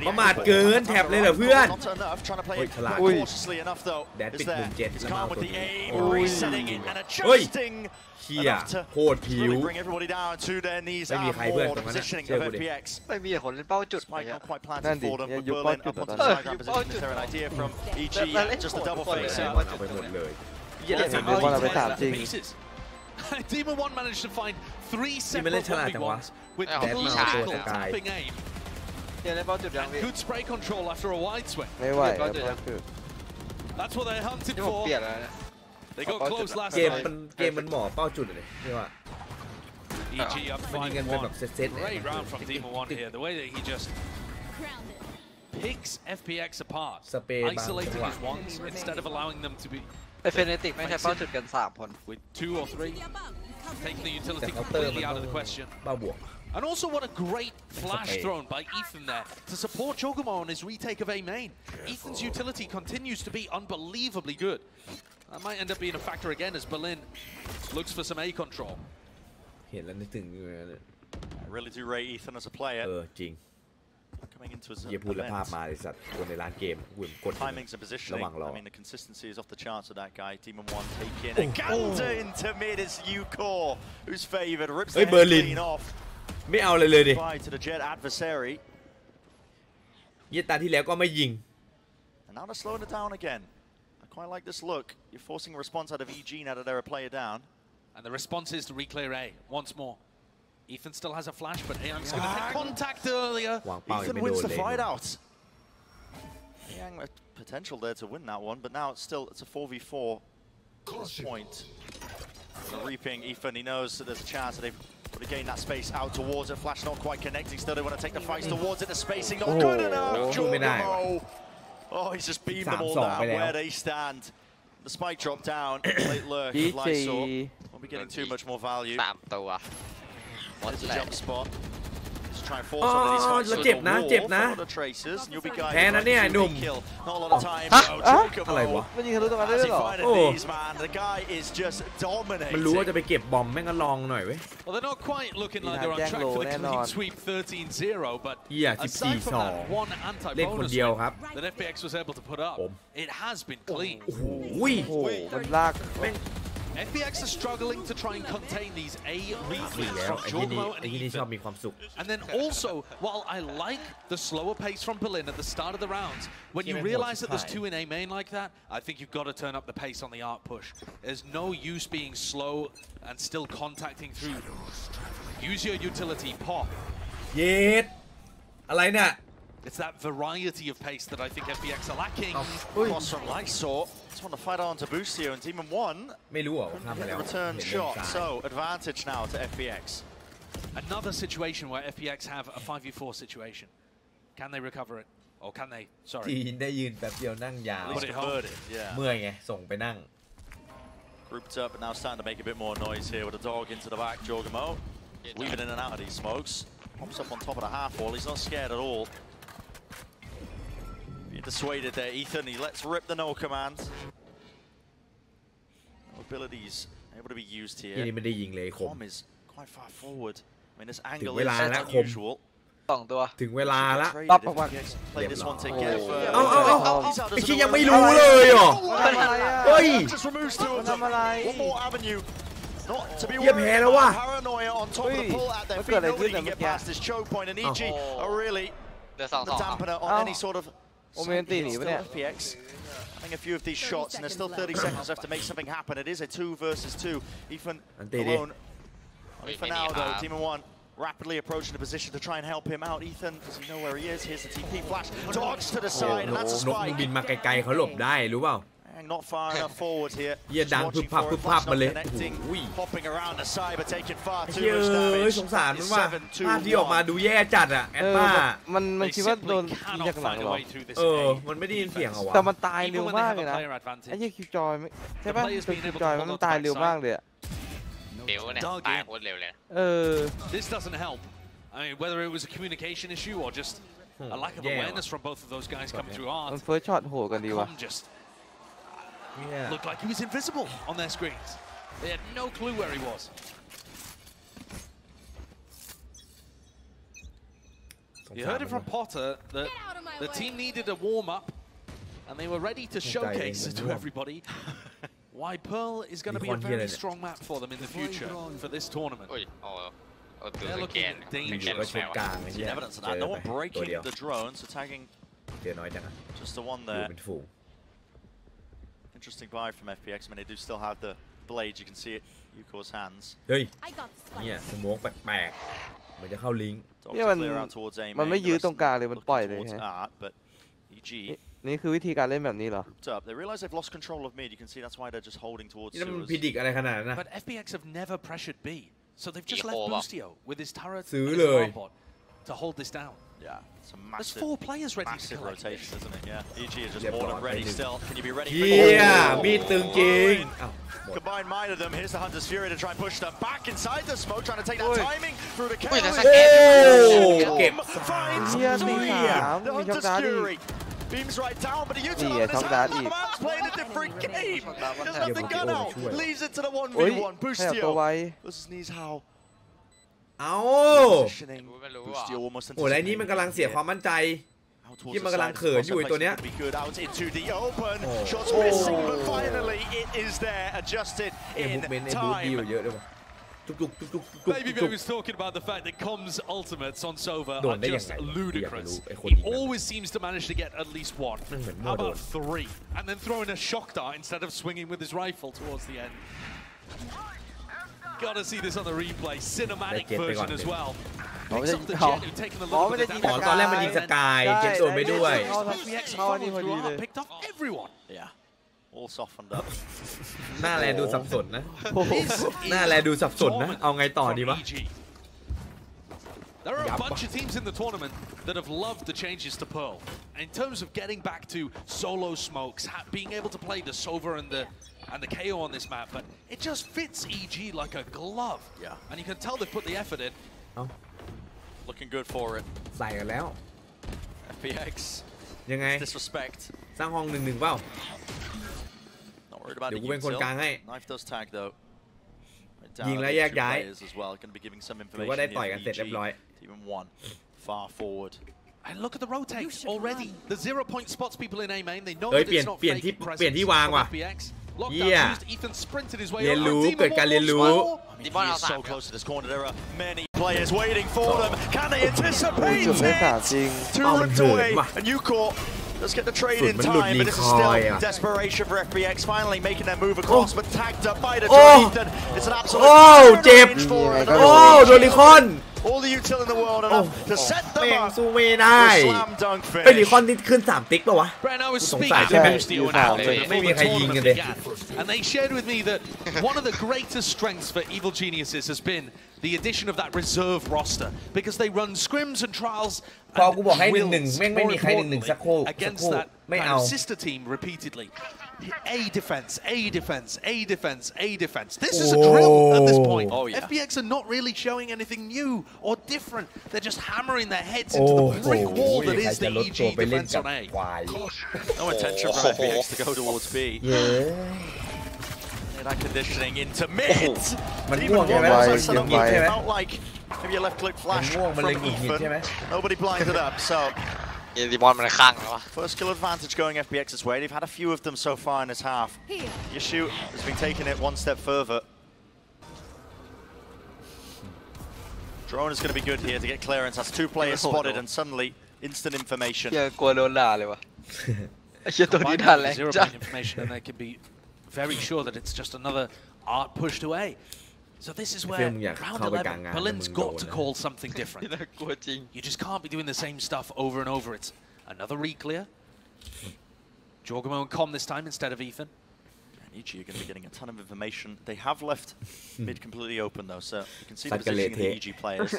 ประมาทเกินแถบเลยเหรอเพื่อน Not enough. Trying to play it cautiously enough though. Is there? He's calm with the aim, resetting it and adjusting. เฮียโคตรผิว Bring everybody down to their knees. More positioning of FPX. ไม่มีคนเล่นเป้าจุด Spike not quite planted for them, but Berlin up onto the side ground position. Is there an idea from EG? Just a double face out. เอาไปหมดเลย Demon 1 managed to find 3 separate 1v1s with critical tapping aim. เล่นเป้าจุดยัง And good spray control after a wide swing. ไม่ไหว That's what they hunted ที่ผม for. เปลี่ยนแล้วนะ They got close last เกม night. เกมมันหมอเป้าจุดเลยนี่ว่า EG up มันยิงกันเป็นแบบเซต Great round from Demon 1 here. The way that he just picks FPX apart, isolating his ones instead of allowing them to be ไอเฟเนติกไม่ใช่เป้าจุดกัน3 คน with 2 or 3, taking the utility completely out of the question. เป้าบวก And also what a great flash thrown by Ethan there to support Chogomo on his retake of A main. Ethan's utility continues to be unbelievably good. That might end up being a factor again as Berlin looks for some A control. เห็นแล้วนึกถึง Really do rate Ethan as a player. จริง Coming into his อย่าพูดละภาพมาเลยสัตว์คนในร้านเกมหุ่นกด timings and positioning. I mean, the consistency is off the charts of that guy. Demon 1 taking a gander into mid is U-Core, who's favoured. Rips the head clean off. ไม่เอาเลยดิ to the Jet adversary. ยี่ตาที่แล้วก็ไม่ยิง And now they're slowing it down again. I quite like this look. You're forcing a response out of EG now that they're a player down. And the response is to reclear A once more. Ethan still has a flash, but Aang's going to make contact earlier. Ethan wins the fight out. Aang with potential there to win that one, but now it's a 4v4 at this point. So reaping Ethan, he knows that there's a chance that they've gained that space out towards it. Flash not quite connecting, still they want to take the fights towards it. The spacing not good enough. Oh, he's just beamed them all down where they stand. The spike drop down. Late lurk of Lysor. Won't be getting too much more value. 3 ตัว It's a jump spot. try and force one of these fights. เจ็บนะเจ็บนะแพ้นะเนี่ยหนุ่มอะไรวะมันยิงทะลุตรงนั้นได้ด้วยเหรอมันรู้ว่าจะไปเก็บบอมแม่งก็ลองหน่อยเว้ย Well, they're not quite looking like they're on track for the clean sweep 13-0, but aside from that one anti-bonus that FPX was able to put up, it has been clean. โอ้โห มันลาก FPX are struggling to try and contain these A นี่ retreats แล้ว from ไอ้ที่นี่ Jorgmo ไอ้ and ที่นี่ชอบ Ethan. มีความสุข And then also, while I like the slower pace from Berlin at the start of the rounds, when you realize that there's 2 in A main like that, I think you've got to turn up the pace on the arc push. There's no use being slow and still contacting through. Use your utility, pop. เย็ดอะไรเนี่ย It's that variety of pace that I think FPX are lacking. Cross from Lysor. Just want to fight on to Boostio and Demon 1. ไม่รู้เหรอข้ามไปแล้ว Return shot. So advantage now to FPX. Another situation where FPX have a 5v4 situation. Can they recover it? Or can they? จี Sorry. นได้ยืนแบบเดียวนั่งยาว At least converted, yeah. เมื่อยไงส่งไปนั่ง Grouped up, but now starting to make a bit more noise here with a dog into the back. Jorgmo weaving in and out of these smokes. Pops up on top of the half wall. He's not scared at all. Being dissuaded there, Ethan. He lets rip the no command. No abilities able to be used ที่ here. นี่ไม่ได้ยิงเลยคม Com is quite far forward. I mean, this angle ว is ลาแล้วคม unusual. 2 ตัว ถึงเวลาละ ปั๊บออกมา Play this one together. เอาไอ้ที่ยังไม่รู้เลยเหรอ เฮ้ย Just removes 2 of ทำ them. อะไร One more avenue. Not to be เหี้ยแพ้แล้วว่ะ paranoia on top of the pull at their feet. Nobody can get past this choke point, and EG are really เดือด the 2-2 dampener on any sort of. Momentum It's หนี still ปะเนี่ย FPX having a few of these shots, and there's still 30 seconds left to make something happen. It is a 2 versus 2. Ethan alone. Only for now, though. Demon 1 rapidly approaching the position to try and help him out. Ethan, does he know where he is? Here's the TP flash. Dodge to the โอ้ side, โห and that's a นกมัน spike. บินมาไกลๆเขาหลบได้รู้เปล่า Not far enough forward here. เหี้ยดัง Just พึบ watching พับ for พึ it. บพับ Flash มา not เลย connecting. โอ้ย Popping around the side, but taking far เฮ้ too ย much damage. สงสารมันว่ะ It's ภาพที่ออกมาดูแย่จัดอะแอดป้า มันคิดว่าโดน They ยิง simply จากหลัง cannot เหรอ find a way through this มันไม่ได้ยินเสียงเหรอวะ แต่มันตายเร็ Even ว when they มาก have เลย a นะ player ไอ้ advantage. ยี่คิวจอยใช่ป่ะ The players คิ being ว able จ to อย hold มัน on to ตายเร็ว backside. มากเลยอะ เร็วเนี่ย Dog ตาย in. โคตรเร็วเลย This doesn't help. I mean, whether it was a communication issue or just a lack of awareness from both of those guys coming through มัน art. เฟิร์สช็อตโหดกันดีว่ะ Com just เนี่ย looked like he was invisible on their screens. They had no clue where he was. สง You สาร heard มั it น from ว่ะ Potter that the team needed a warm-up and they were ready to showcase it to everybody why Pearl is going to be a very strong map for them in the future for this tournament. โอ้ยโอ้ดู They're สแก looking น at สแกน อยู่ danger. ก็เช็คกลางไอ้เหี้ย Evidence of เจ that. อ No ไป one ตัว breaking เดียว the drone, so tagging เจอน้อยจังอะ just the one อยู่ there. เป็นฝูง Interesting buy from FPX. I mean, they do still have the blade. You can see it. Yuko's hands. เฮ้ยเนี่ยสโมกแปลกๆเหมือนจะเข้าลิงก์ Dog Yeah, to man, clear out towards A มันไม่ main. ยื้ The อตรง rest กลางเลยมัน looking ปล่อยเลย towards ฮะ Art, but EG นี่คือวิธีการเล่นแบบนี้เหรอ grouped up. They realize they've lost control of mid. You can see that's why they're just holding towards นี่มัน sewers. พิดิกอะไรขนาดนั้นนะ But FPX have never pressured B, so they've just Yeah, left hold up. Boostio with his turret and ซื้อ his เลย robot to hold this down. Yeah, it's a There's massive, 4 players ready to massive collect rotation, this. isn't it? Yeah. EG is just Yeah, more than but ready I think- still. Can you be ready เฮีย for มีดตึงจริงอ้าวหมด Combined mind of them. Here's the Hunter's Fury to try and push them back inside the smoke, trying to take that timing through the Wait, that's chaos. like- Oh, get finds Yeah, three. yeah. The We Hunter's got that. Fury beams right down, but the Yeah, Utah in his talk that hand. in. Man's playing a different game. Just left the Yeah, gun but out, the leaves it to the เฮ้ย 1v1. ขยับตัวไว Boostio versus Knees How. เอา Positioning. ไม่รู้ Boostio อ่ะ almost โอ้แล้วไอ้นี่มันกำลังเสียความมั่นใจ Out towards ที่มัน the กำลัง side. เขินอยู่ไอ้ตัวเนี้ย Could be good out into the open. Oh. Shots Oh. missing, but finally it is there, adjusted ไอ้ in บุกเบนไอ้บูทดี time. เยอะด้วยวะจุกๆ Maybe จุก was talking about the fact that Com's ultimates on Sova Don't are they just get that? ludicrous. Yeah, I know. He always seems to manage to get at least 1. Mm, How no, about don't. 3? And then throwing a shock dart instead of swinging with his rifle towards the end. Gotta see this on the replay. Cinematic They get version big as on well. Oh, Picks they- up the oh. jet who'd taken a Oh, little bit they of อ๋อ damage. ตอนแรกมันยิงสกายเจ็ตโดนไปด้วย FPX เข้าอันนี้ followed พอดี through เลย art, picked off everyone. Yeah, all softened up. หน้าแลดูสับสนนะ This หน้า is แลดูสับสนนะ dormant เอาไงต่อ from ดีวะ EG. There are a Yup. bunch of teams in the tournament that have loved the changes to Pearl. In terms of getting back to solo smokes, being able to play the Sova and the KO on this map, but it just fits EG like a glove. Yeah. And you can tell they've put the effort in. Oh. looking good for it ใส่กันแล้ว FPX ยังไง disrespect สร้างห้อง1-1เปล่า not worried about เดี๋ยว the กูเป็นคนกลางให้ knife does tag though ยิงแล้วแยกย้าย as well going to be giving some ถือ information ว่าได้ต่อยกันเสร็จเรียบร้อย Team 1 far forward And look at the rotate already. The 0-point spots people in A main. They know เฮ้ย that เปลี่ยน it's not เปลี่ยน fake ที่ presence เปลี่ยนที่วางว่ะ from FPX. เหี้ย Lockdown used. Ethan sprinted his way เรียน over. รู้ Demon เกิดการเรียนรู้ I mean, he is so close to this corner. There are many players waiting for them. Can they anticipate จุดไม่ขาด it? จริง Two ripped away, and Yuko does get the trade in time, but this is still desperation for FPX finally making their move across, but tagged up by the Ethan. It's an absolute เจ็บ range for him. โอ้โดลิคอน All the util in the world enough to set แม่ them ง up. สู้ไม่ได้ Slam dunk เป็นลิ finish. คอนที่ขึ้น3ติ๊กป่ะวะ Brent, I was Song speaking Sai. to Boost Yeah, and Alpha yeah. before the tournament began, and they shared with me that one of the greatest strengths for Evil Geniuses has been the addition of that reserve roster, because they run scrims and trials พอกูบอกให้ and 1-1 wills, แม่งไม่ more มีใคร 1-1 importantly, สักคู่ against that ไม่ kind เอา of sister team repeatedly. A defense, A defense, A defense, A defense. This is a drill at this point. Oh, yeah. FPX are not really showing anything new or different. They're just hammering their heads into the brick wall that is the EG defense on A. No intention for FPX to go towards B. เย้ That conditioning into mid. มัน Demon ม่วงใช่ไหม One was ไป like suddenly ไป it felt like maybe a left click มัน flash ม่วง from มันเลยหงุดหงิดใช่ไหม Ethan. Nobody blinded up, so เยดิมอนมันข้างแล้ววะ first kill advantage going FPX's way. They've had a few of them so far in this half. Yeshu has been taking it one step further. Drone is going to be good here to get clearance. That's 2 players spotted and suddenly instant information. เหี้ยกลัวโดนด่าเลยวะไอ้เหี้ยตัวนี้ด่าแรง Zero จัด point information, and they can be very sure that it's just another art pushed away. So this is where Film, yeah, round how we 11, gang out, Berlin's and got go to on, call something ที่ different. น่ากลัวจริง You just can't be doing the same stuff over and over. It's another re-clear. Jorgamo and Com this time instead of Ethan. And EG are going to be getting a ton of information. They have left mid completely open though, so you can see the positioning of the EG players.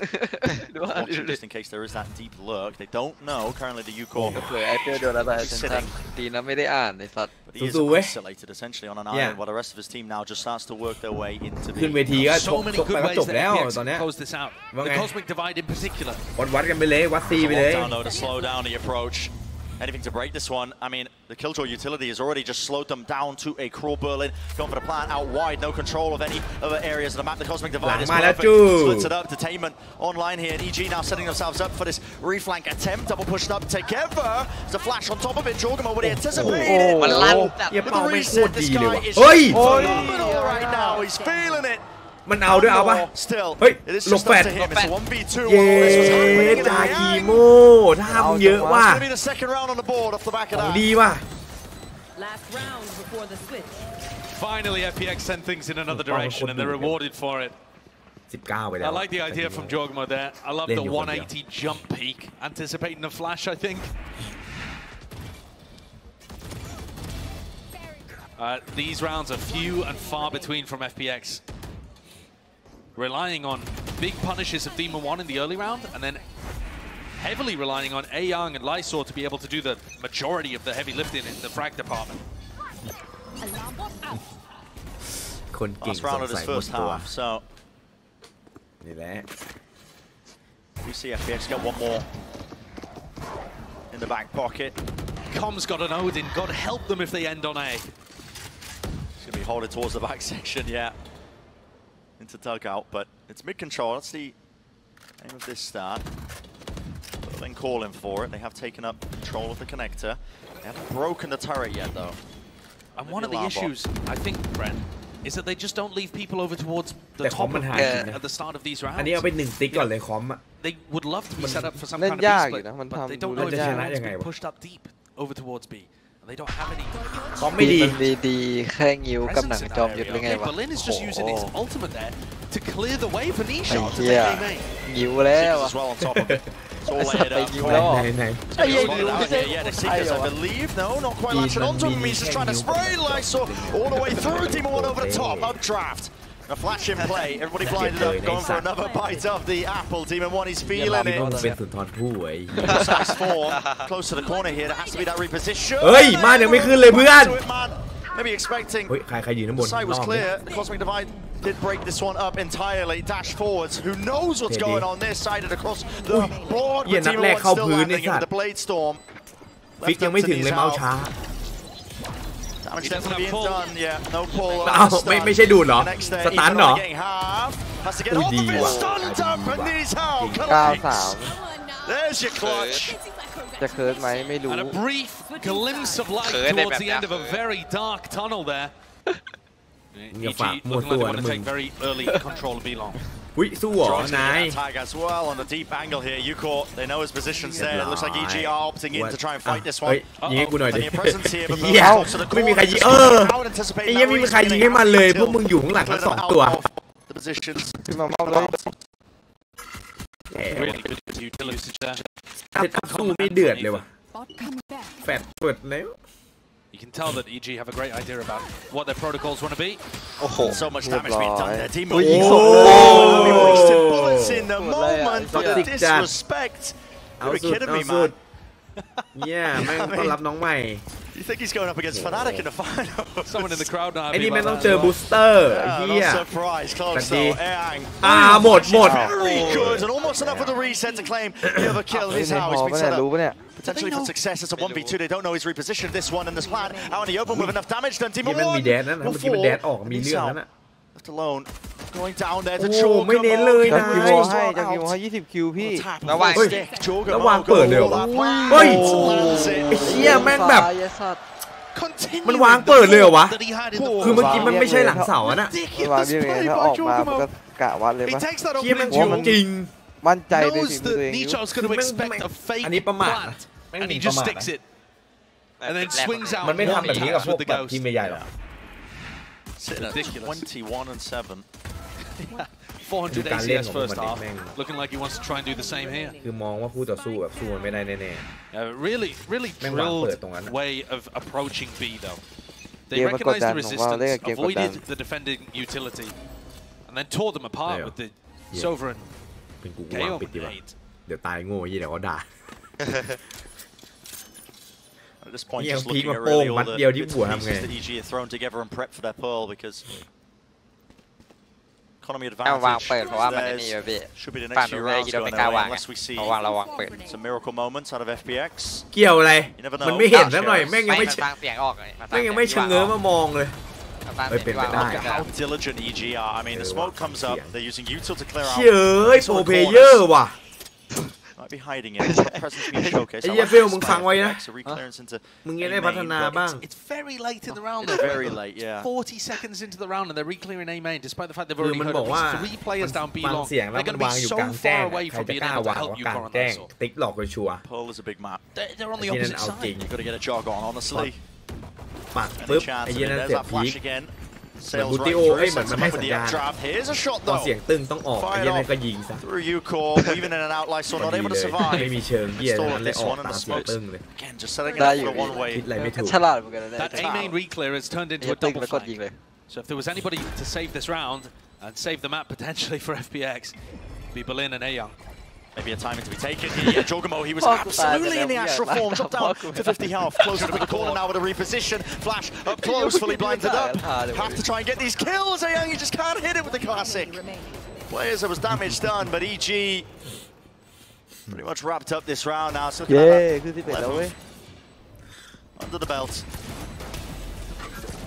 Watching just in case there is that deep lurk. They don't know currently the Yuko. เผื่อไอ้เปียวโดนอะไรเซนทันดีนะไม่ได้อ่านไอ้สัตว์ But he is isolated essentially on an island while the rest of his team now just starts to work their way into ขึ้น the เวทีก็ช So ก many ชกไป good ก็ ways จบ that แล้ว FPX ตอนเนี้ย close this out. Vâng The ạ. Cosmic Divide in particular. วัดกันไปเลยวัดซีไปเลย lockdown though to slow down the approach. Anything to break this one. I mean, the Killjoy utility has already just slowed them down to a crawl Berlin. Going for the plan out wide. No control of any other areas of the map. The Cosmic Divide is perfect. Splits it up. Detainment online here. And EG now setting themselves up for this reflank attempt. Double pushed up together. There's a flash on top of it. Jorgamo would he anticipated. มันลั่น เหี้ย With เป้า the ไม่โคต reset, ร this ดีเลย guy ว่ะ is เฮ้ย phenomenal right now. He's feeling it. มันเอาด้วยเอาปะ Still, เฮ้ย it is หลบ just แฟ up ด to him. It's a 1v2. เย้ This was happening in จา the คี end. โมทำเยอะว่ะ It's going to be the second round on the board off the back of ของ that. ดีว่ะ Last round before the switch. Finally, FPX send things in another direction, and they're rewarded for it. 19 ไปแล้ว I like the idea from Jorgamo there. I love the เล่นอยู่คนเดียว 180 jump peak, anticipating the flash, I think. These rounds are few and far between from FPX. Relying on big punishes of Demon 1 in the early round, and then heavily relying on A-Young and Lysor to be able to do the majority of the heavy lifting in the frag department. คนเก่ง Last ส round ง of สั this ยหมด first ตัว half, so นี่แหละ we see FPX get one more in the back pocket. Com's got an Odin. God help them if they end on A. He's going to be holding towards the back section, yeah. Into dugout, but it's mid-control. That's the aim of this start. Berlin calling for it. They have taken up control of the connector. They haven't broken the turret yet, though. And one of the issues, I think, Brent, is that they just don't leave people over towards the But top of common at the start of these อันนี้เอา rounds. ไป1ติ๊กก่อนเลยคอมอะ They would love to be set up for some เล่น kind of ยาก beast, อยู่นะมัน but they ทำ don't ดู know เล่ if น they're ยาก going to ยังไง be วะ pushed up deep over towards B. And they don't have any คอมไม่ดี มันดีๆแค่งิ้วกับหนัง presence in จอม that ยุทธหรือ area. ไง Okay, วะ Berlin is just using its ultimate there to clear the way for ไอ้ Nishan to เหี้ย take A main. งิ้วแล้ว Seekers อะ as well on top of it. It's all ไอ้สัตว์ layered ไป up. งิ้วแล้ว ไหน ไอ้เหี้ย Spotted งิ้ว out ไม่ใช่ here, yeah, the ใช่ Seekers, เหรอ I วะ believe. No, not quite latching onto him. He's just trying to spray Lysor all the way through. Demon 1 over the top. Updraft. A flash in play. Everybody blinded up. Going for another bite of the apple. Demon 1, he's ๆ feeling พี่ it. ต้องเป็นสุนทรภู่ไอ้ Size 4. Close to the corner here. There has to be that reposition. เฮ้ยม่านยังไม่ขึ้นเลยเพื่อน To it, man. maybe expecting. เฮ้ยใครยืนข้างบน The site was clear. Cosmic Divide did break this one up entirely. Dash forwards. Who knows what's going on this side and across the board? But Team One still landing in the Blade Storm. ฟิกยังไม่ถึงเลยเมาช้า Damage definitely being done. Yeah, no pull. อ้าวไม่ใช่ดูดเหรอสตันเหรอ Has to get all the bit stunned up and these how. 9-3 There's your clutch. จะเคิร์ดไหมไม่รู้ And a brief glimpse of light towards the end of a very dark tunnel there. EG looking like they want to take very early control of B-Long. อุ้ยสู้เหรอนาย Tag as well on the deep angle here. Yuko, they know his position's there. It looks like EG are opting in to try and fight this one. ยิงให้กูหน่อยดิ Plenty of presence here, but เหี้ย close to the ไม่มีใคร corner. ยิงไอ้เหี้ยไม่มีใครยิงให้มันเลยพวกมึงอยู่ข้างหลังทั้ง2ตัว The positions. ขึ้นมาเมาเลย Really good utility there. เซตอัพสู้ไม่เดือดเลยว่ะแฟดเปิดแล้ว You can tell that EG have a great idea about what their protocols want to be. So much damage being done there. Team Oh. wasted bullets in the moment, but the disrespect. Are you kidding me, man? เนี่ยแม่งต้อนรับน้องใหม่ You think he's going up against Fnatic in the final? Someone in the crowd now. ไอ้นี่แม่งต้องเจอบูสเตอร์เฮีย No surprise, close though. Aang. หมด Very good, and almost enough for the reset to claim the other kill. Here's how he's been set up. รู้ปะเนี่ย Potentially for success, it's a 1v2. They don't know he's repositioned this one in this plan. Out in the open with enough damage done. Team ที่มันมี One แดนนั่นนะเมื่อกี้มันแดนออกมีเรื่องนั้นน่ะ left alone. Going down there to โอ้ Jorgamo. ไม่เน้นเลย จะ นะ คิวโมให้จะคิวโมให้20 คิวพี่ ระวัง ระวังเปิดเลยเหรอเฮ้ยไอ้เชี่ยแม่งแบบมันวางเปิดเลยเหรอวะคือเมื่อกี้มันไม่ใช่หลังเสาอะน่ะ วางยังไงถ้าออกมามันก็กะวัดเลยปะ เชี่ยแม่งชิวจริง มั่นใจในฝีมือตัวเองอยู่ Nicho's going to expect a fake อันนี้ประมาท plant, แม่ง and มี he ประ just มาท sticks it, and then swings out. มันไม่ทำแบบนี้กับพวกแบบทีมใหญ่ๆหรอก Sitting at 21 and 7. 400 ACS first half, looking like he wants to try and do the same here. คือมองว่าคู่ต่อสู้แบบสู้มันไม่ได้แน่ Really drilled way of approaching B though. They recognized the resistance, avoided the defending utility, and then tore them apart with the Sovereign ๆเป็นกูวาง KO ปิดดีกว่า grenade. เดี๋ยวตายโง่ยี่เดี๋ยวเขาด่า At this point, Yeah, just looking peek at my really ball, all man. the Yo, bits you and have pieces me. that EG have thrown together and prep for their pearl because economy วางเปิด advantage เพราะว่ามันไม่มีแบบพี่ should be the ฝั่ง next นู้ few นเลย rounds กิโด going ไม่ their กล้า way วาง unless we see เพราะวางเราวางเปิด some miracle moments out of FPX. เกี่ยวอะไร You never มัน know. ไม่เห็นสักหน่อยแม่งยัง ไม่ ไม่ มันฟังเสียงออกเลย แม่งยังไม่เชงเง้อมามองเลย Look at how diligent EG are. I mean, the smoke comes up. They're using util to clear เชี่ย out. เอ้ยโปรเพลเยอร์ว่ะ Might be hiding it. Presence being showcased. ไอ้เหี้ยฟิลมึงฟังไว้นะ So reclearance into มึงยังได้พัฒนาบ้าง It's very late in the round. It's very late, yeah. 40 seconds into the round and they're reclearing A main, despite the fact they've คือ already มัน heard บอกว่า of 3 players down B ฟัง long. เสียงแล้ว They're มัน going to วาง be อยู่ so กลางแจ้ง far away ใคร from จะ being กล้า able to วาง help ว่าก you ลาง on แจ้ง that. ติ๊กหลอกเลยชัวร์ Pearl is a big map. They're on the Again, opposite I'll side. dig. You've got to get a jog on, honestly. ปัก Any ปึ๊บ chance ไอ้ of เหี้ย it? นั่น There's เสียบ that พีค flash again. เหมือน Sails บู right ติโอ through. เอ้ยเหมือน Sets มัน him ให้ up with สัญ the ญาณ updraft. Here's a shot พอ though. เสียงตึ้งต้องออกไอ้เหี้ยนั่นก็ยิงซะ Through Yuko, weaving in and out like so, พอ not ดี able เล to ย survive. ไม่มีเชิงเหี้ย Stall นั้น of เลย this ออก one and ตาม the เสียง smokes. ตึ้งเลย Again, just setting it ได้ up อยู่ for the one way. คิดอะไรไม่ถูก ฉลาดเหมือนกันนะเนี่ย That A main reclear has turned into อย่า a ตึง double แล้วกด flank. ยิงเลย So if there was anybody to save this round and save the map potentially for FPX, it'd be Berlin and Ayoung. Maybe a timing to be taken here. Yeah, Jorgamo, he was absolutely in the astral form. Dropped down to 50 health. Closer to the corner now with a reposition. Flash up close, fully blinded up. Have to try and get these kills. Ayoung, you just can't hit it with the classic. Players, there was damage done, but EG pretty much wrapped up this round now. So เย้ขึ้นที่เป็นแล้วเว้ย under the belt.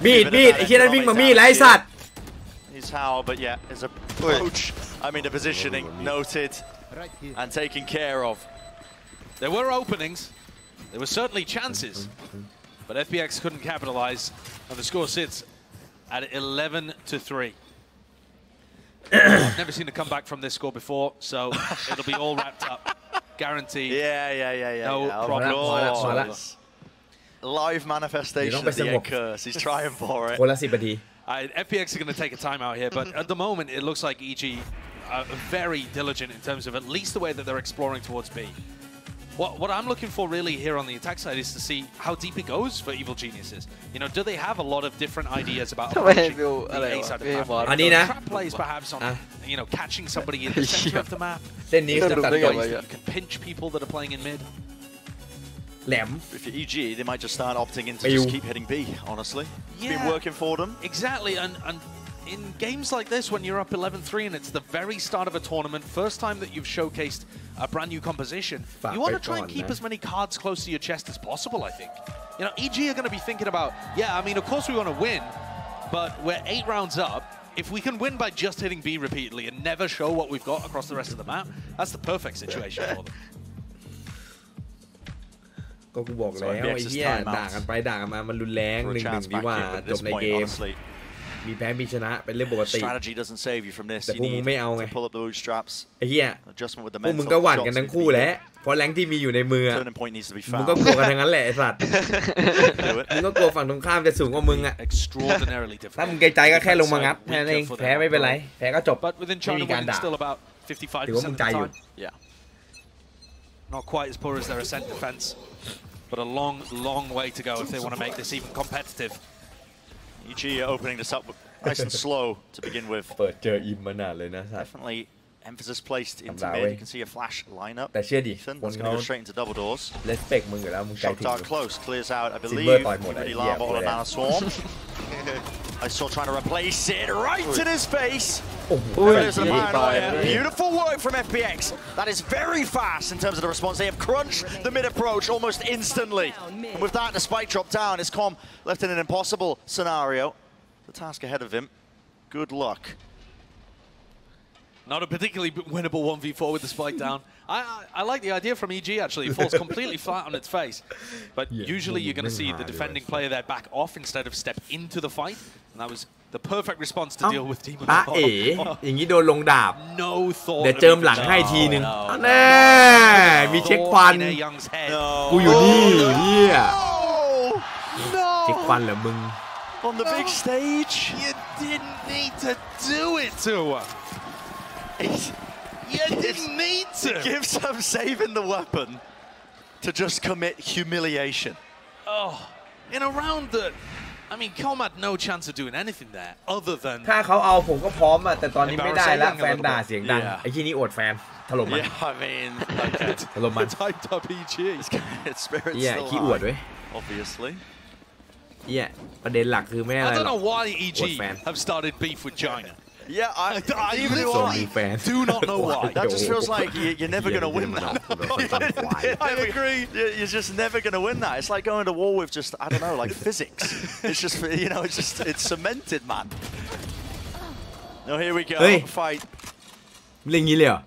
มีดไอ้เหี้ยนั่นวิ่งมามีดไรสัตว์ He's how, but yeah, his approach. I mean, the positioning noted and taken care of. There were openings. There were certainly chances. But FPX couldn't capitalize. And the score sits at 11-3. I've never seen a comeback from this score before, so it'll be all wrapped up. Guaranteed. Yeah. No yeah. problem. Course. Live manifestation of the egg curse. He's trying for it. คนละ10 นาที FPX are going to take a timeout here, but at the moment it looks like EG are very diligent in terms of at least the way that they're exploring towards B. What I'm looking for really here on the attack side is to see how deep it goes for Evil Geniuses. You know, do they have a lot of different ideas about approaching the A side of the map? อันนี้นะ Trap plays perhaps on, you know, catching somebody in the center of the map. เส้นนี้ Is คือ there ตัด ways ก่อน that you can pinch people that are playing in mid? แหลม If you're EG, they might just start opting in to just keep hitting B, honestly. It's been working for them. Exactly, and in games like this, when you're up 11-3 and it's the very start of a tournament, first time that you've showcased a brand new composition, you want to try and keep as many cards close to your chest as possible, I think. You know, EG are going to be thinking about, yeah, I mean, of course we want to win, but we're 8 rounds up. If we can win by just hitting B repeatedly and never show what we've got across the rest of the map, that's the perfect situation for them. ก็กูบอกแล้วไอ้เหี้ยด่ากันไปด่ากันมามันรุนแรง1-1ดีกว่าจบในเกมมีแพ้มีชนะเป็นเรื่องปกติแต่พวกมึงไม่เอาไงไอ้เหี้ยพวกมึงก็หวั่นกันทั้งคู่แหละเพราะแรงที่มีอยู่ในมือมึงก็กลัวกันทั้งนั้นแหละไอ้สัตว์มึงก็กลัวฝั่งตรงข้ามจะสูงกว่ามึงอ่ะถ้ามึงเกรงใจก็แค่ลงมางัดแค่นั้นเองแพ้ไม่เป็นไรแพ้ก็จบไม่มีการด่าถือว่ามึงใจอยู่ Not quite as poor as their Ascent defense, but a long, long way to go if they want to make this even competitive. EG opening this up nice and slow to begin with. เปิดเจออิมมานานเลยนะ Definitely emphasis placed into mid. You can see a flash lineup. แต่เชื่อดิ Ethan, that's going to go straight into double doors. respect มึงอยู่แล้วมึงใจถึง Shot close, clears out. I believe. Pretty Lava on a Nana Swarm. I saw trying to replace it right in his face. Beautiful work from FPX. That is very fast in terms of the response. They have crunched the mid approach almost instantly. And with that, the spike dropped down. Is Com left in an impossible scenario. The task ahead of him. Good luck. Not a particularly winnable 1v4 with the spike down. I like the idea from EG actually. It falls completely flat on its face. But usually you're going to see the defending player there back off instead of step into the fight. And that was the perfect response to deal with Demon. เอ๋อย่างนี้โดนลงดาบ No thought. เดี๋ยวเจิมหลังให้ทีนึงแน่มีเช็คควันกูอยู่นี่เฮียเช็คควันเหรอมึง On the big stage. You didn't need to do it to her. You didn't need to. Gives him saving the weapon to just commit humiliation. Oh, in a round that, I mean, Com had no chance of doing anything there other than. ถ้าเขาเอาผมก็พร้อมอ่ะแต่ตอนนี้ไม่ได้แล้วแฟนด่าเสียงดังไอ้ที่นี่อวดแฟนถล่มมัน Yeah, I mean, ถล่มมัน typed up EG. It's spirit เหี้ย still ขี้อวดเว้ย obviously. เหี้ยประเด็นหลักคือไม่อะไร I หร don't อก know why EG have started beef with China. Yeah, I even do not know why. That just feels like you're never going to win that. I agree. You're just never going to win that. It's like going to war with just, I don't know, like physics. It's just, you know, it's cemented, man. No, here we go. Fight. เรื่องนี้เลยเหรอ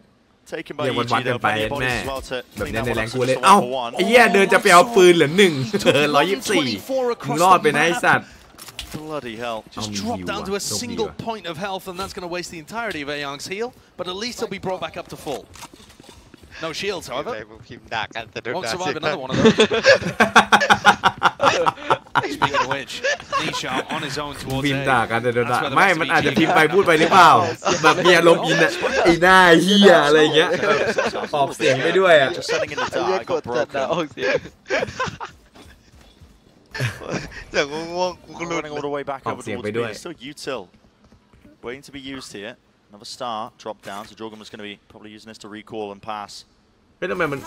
Taken by อย่าวั EG นๆกัน though. ไป Plenty of แม่ bodies as well to แบบ clean นี้ out ใน one แรง of กู those เลย for เอ้า 1v1. ไอ้เหี้ยเดินจะไปเอาปืนเหลือ1รอ24มึงรอดไปนะไอ้สัตว์ Bloody hell. Just drop down to a single point of health and that's going to waste the entirety of Ayoung's heal, but at least he'll be brought back up to full. No shields, however. Won't survive another one of those. Speaking of which, Nisha on his own towards พิม A. พ์ด่ากันแต่โดนด่าไม่มันอาจจะพิมพ์ไปพูดไปหรือเปล่าแบบมีอารมณ์อินอะไอ้หน้าเหี้ยอะไรเงี้ยออกเสียงไปด้วยอะ Just setting in the dark. I got broken. อย่างง่วงกูรู้ Running all the way back over towards B. It's still util. Waiting to be used here. Another star drop down. So Jorgen was going to be probably using this to recall and pass. ไม่ทำไมมัน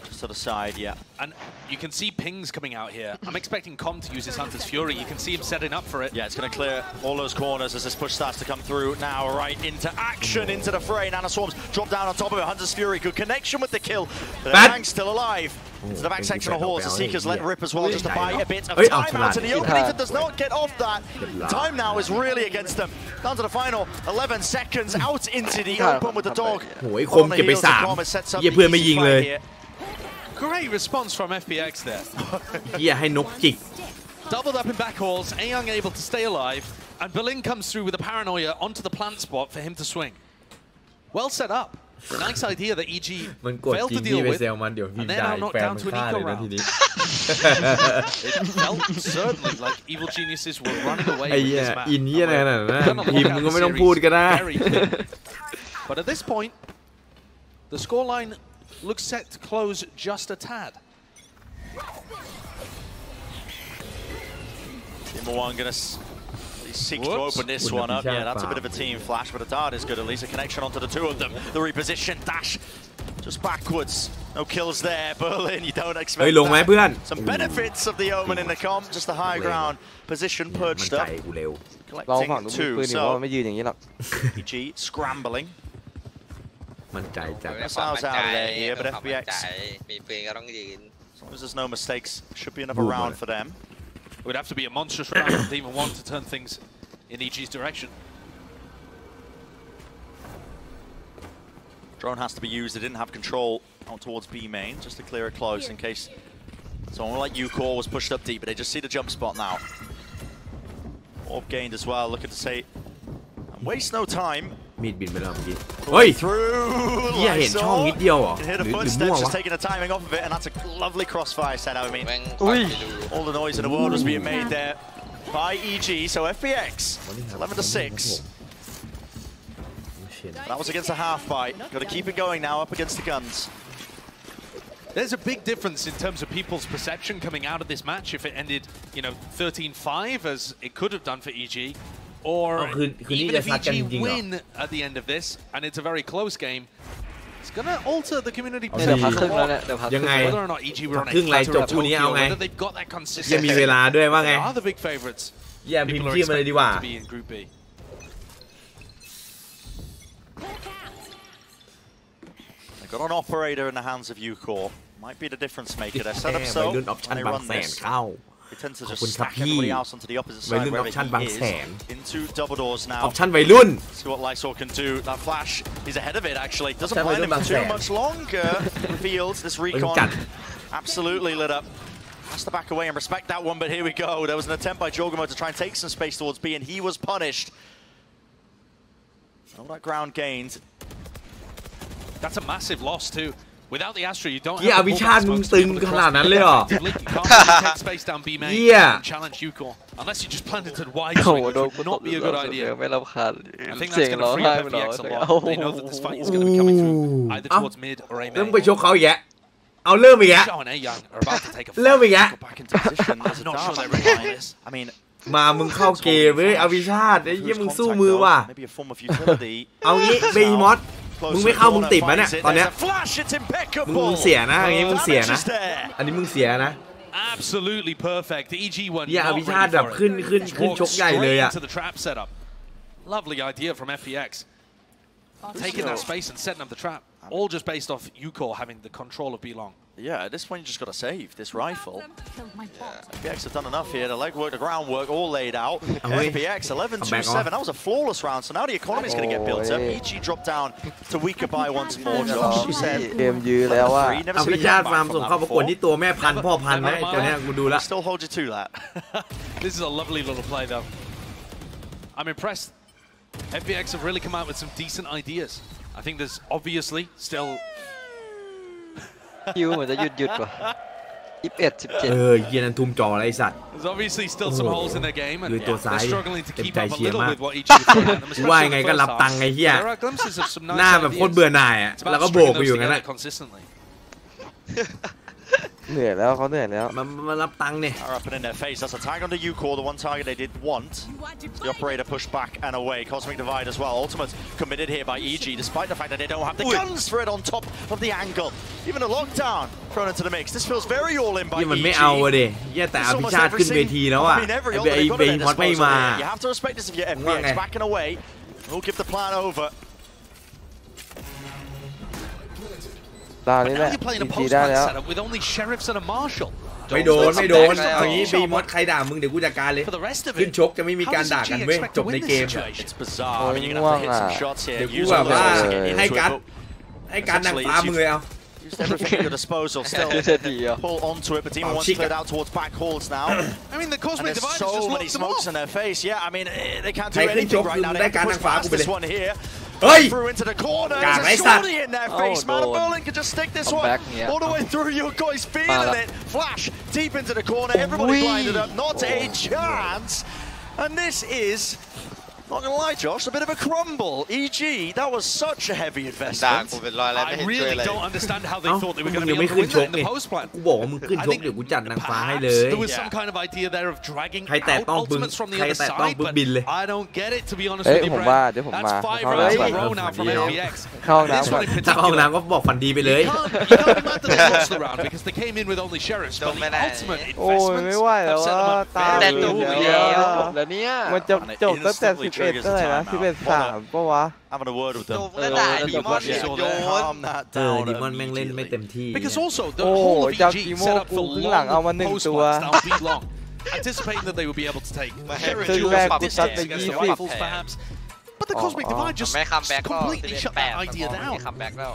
Just to the side, yeah. And you can see pings coming out here. I'm expecting Com to use his Hunter's Fury. You can see him setting up for it. Yeah, it's going to clear all those corners as this push starts to come through. Now right into action, into the fray. Nana Swarms drop down on top of it. Hunter's Fury, good connection with the kill. But Hang's still alive. To the back section of Horse. The Seekers let rip as well just to buy a bit of time out in the open. Ethan does not get off that. Time now is really against them. Down to the final 11 seconds out into the open with the dog. โอ้ยคมเก็บไป3เหี้ยเพื่อนไม่ยิงเลย Great response from FPX there. เหี้ยให้นกจิก Doubled up in back halls, Ayoung able to stay alive, and Berlin comes through with a paranoia onto the plant spot for him to swing. Well set up. Nice idea that EG มันกด failed จริ to งที่ deal ไป with, เซลมันเดี๋ยวพิม and พ์ they're ได้ now knocked แฟน down มัน to an ฆ่า eco เลยนะที round. นี้ It felt certainly like Evil Geniuses were running away ไอ้ with เหี้ย this map. อินเหี้ยอะไรขนาดนั้นพิมพ์มึงก็ไม่ต้องพูดก็ได้ But at this point, the scoreline looks set to close just a tad. Team 1 going to seek to open this one up. Yeah, that's a bit of a team flash, but a dart is good. At least a connection onto the two of them. The reposition dash just backwards. No kills there. Berlin, you don't expect ลงไหมเพื่อน some benefits of the Omen in the comp, just the high ground position perched up. เราฝั่งนู้นมีปืนอยู่ว่า So ไม่ยืนอย่างนี้หรอก EG scrambling. มันใจจัด Sounds out of there here, but FBX, มีปืนก็ต้องยืน as long as there's no mistakes, should be another round for them. It would have to be a monstrous round if they even want to turn things in EG's direction. Drone has to be used. They didn't have control out towards B main, just to clear it close in case someone like Ucore was pushed up deep, but they just see the jump spot now. Orb gained as well, looking to say, and waste no time. มีดบินไปแล้วเมื่อกี้เฮ้ย Through เหี้ยเห็นช่องนิดเดียวเหรอ Can hit ห a รือมั่ว footstep, just วะ taking the timing off of it, and that's a lovely crossfire set out. I mean, แม่ง all the noise in the world was being made there by EG, so FBX, 11-6. That was against a half bite. Got to keep it going now, up against the guns. There's a big difference in terms of people's perception coming out of this match if it ended, 13-5 as it could have done for EG, or even if EG win at the end of this and it's a very close game, it's gonna alter the community perception whether or not EG were on a plateau or Tokyo, whether they've got that consistency. ยังมีเวลาด้วยว่าไง They are the big favorites. เยี่ยมพิมพ์ชื่อมาเลยดีกว่า to be in Group B. They got an operator in the hands of Ucore. Might be the difference maker. They're set up so, and they run this. They tend to just stack everybody else onto the opposite side wherever he is. Into double doors now. ออปชั่นวัยรุ่น See what Lysor can do. That flash, he's ahead of it actually. Doesn't blind him for too much longer. Reveals this recon. Absolutely lit up. Has to back away and respect that one, but here we go. There was an attempt by Jogamo to try and take some space towards B, and he was punished. All that ground gained. That's a massive loss too. Without the Astra, you don't เยี่ย have อภิชาติมึงตึงขนาดนั้นเลยเหรอ take space down B main Yeah. and challenge Ucore. Unless you just planted it wide swing, which would not be a good idea. ไม่รำคาญ I think that's going to free up FBX a lot. They know that this fight is going to be coming through either towards mid or A เริ่ม main. ไปชกเขาอีกแยะเอาเริ่มอีกแยะ Xiao and A-Young are about to take a เริ่มอีกแยะ Go back into position. There's a Not sure dart they're back ready for behind this. I mean, มามึงเข้าเกมเว้ยอภิชาติไอ้เยี่ยมึงสู้มือว่ะ maybe a form of utility. เอางี้เบย์มอส มึงไม่เข้ามึงติดไหมเนี่ยตอนเนี้ย มึงเสียนะอย่างงี้มึงเสียนะ อันนี้มึงเสียนะ Absolutely perfect. The EG one. เยี่ยอภิชาติแบบขึ้นชกใหญ่เลยอ่ะ Into the trap setup. Lovely idea from FPX. Taking that space and setting up the trap. All just based off Ucore having the control of B-Long. Yeah, at this point you just got to save this rifle. FPX have done enough here. The legwork, the groundwork, all laid out. FPX 11-2-7. That was a flawless round. So now the economy is going to get built up. EG dropped down to weaker by once more. Josh, you said เกมยื้อแล้วว่า อภิชาติฟาร์มส่งเข้าประกวดที่ตัวแม่พันธุ์พ่อพันธุ์นะไอ้ตัวเนี้ยกูดูละ Still hold you to that. This is a lovely little play though. I'm impressed. FPX have really come out with some decent ideas. I think there's obviously still คิวเหมือนจะหยุดว่ะ21-17 เยียนันทุ่มจออะไรไอ้สัตว์ there's obviously still some holes in their game and Người they're struggling to keep up a little with what each ว่ายังไงก็รับตังค์ไอ้เหี้ย There are glimpses of some หน้า nice แบบโคตร ideas. เบื่อหน่ายอ่ะ It's แล้ว about ก็โบก stringing ไปอยู่ those งั้นแหละ together consistently. เหนื่อยแล้วเขาเหนื่อยแล้ว มารับตังค์เนี่ย Are up and in their face. That's a tag onto Ucore, the one target they did want. The operator pushed back and away. Cosmic Divide as well. Ultimate committed here by EG, despite the fact that they don't have the guns for it on top of the angle. Even a lockdown thrown into the mix. This feels very all in by ยี่มัน EG. ไม่เอาอะดิเยี่ยแต่อภิชาติขึ้นเวทีแล้วอ่ะ I mean, every ไอ้ ult they've got เบ at ย์ their มอสไม่ disposal มา here. You have to respect this if you're FPX backing away. We'll give the plan over. ตอนนี้แหละ Now you're playing a จีได้ postman แล้ว setup with only sheriffs and a marshal. ไม่โดนเอางี้เบย์มอสใครด่ามึงเดี๋ยวกูจัดการเลย For the rest of ขึ้น it, ชกจะไม่มี how การ does ด่ากัน EG เว้ย expect จ to บใน win เก this ม situation? It's bizarre. I mean, you're going to have to hit some shots here. เดี๋ยวกู Use แบ all บว่า those to get ให้ into การ it. ให้การนางฟ้ามึงเลยเอา Used everything at your disposal. Still เศรษฐีอ่ะ pull onto it, but Demon wants to clear out towards back halls now. I mean, the And Cosmic there's Divide has so just many locked them smokes off. in their face. Yeah, I mean, they can't do ใครขึ้นช anything ก right now. มึง They ได้ have การ to นาง push ฟ้ากู past ไปเลย this one here. เฮ้ย Through into the corner. Gà There's mấy a sạch. shorty in their Oh, face. Man of no. Berlin can just stick this Come one back here. all the way through. Your guys feeling it. Flash deep into the corner. Everybody blinded up. Not a chance. And this is Not gonna lie, Josh, a bit of a crumble. EG, that was such a heavy investment. I really don't understand how they thought they were going to be able to win that in the post plan. กูบอกว่ามึงขึ้นชกเดี๋ยวกูจัดนางฟ้าให้เลย There was some kind of idea there of dragging ใครแตะ out ต้องบึ้ง ultimates from the ใคร other แตะต้อง side, บึ้ง but บินเลย I don't get it, to be honest เฮ้ย with you, ผม Brent. ว่าเดี๋ยวผมมา That's 5 เข้าห้อง rounds น้ำ in a ก่อน row now from FPX. เข้าห้อง This น้ำก่อ one น in ถ้าห้อง particular, น้ำก็บอกฝันดีไปเลย you can't be mad that they lost the round because they came in with only sheriffs, but the ultimate โอ้ยไม่ investments ไหวแล้ว have set ว่า them up ตา แต่ very ตัว เหลื กู อ เดียว แล้ว แล้วเนี่ย มันจะจบตั้งแต่11เท่าไหร่นะ11-3ปะวะ Having a word with ตัว them. กูก็ด่าดีมอนโยน Calm that ดี down มอนแม่งเล่นไม่ immediately. เต็มที่ Because also the Oh, whole of Jack EG Timo set up for ครึ่งหลังเอามา long หนึ่ง post ตัว plans down beat long, anticipating that they would be able to take very ครึ่ง duels แรก at กู distance ซัดไป against the 20 rifles perhaps. But the Cosmic Divide just ไม่คัมแบ็กก็ completely shut that idea ไม่ down. คัมแบ็กแล้ว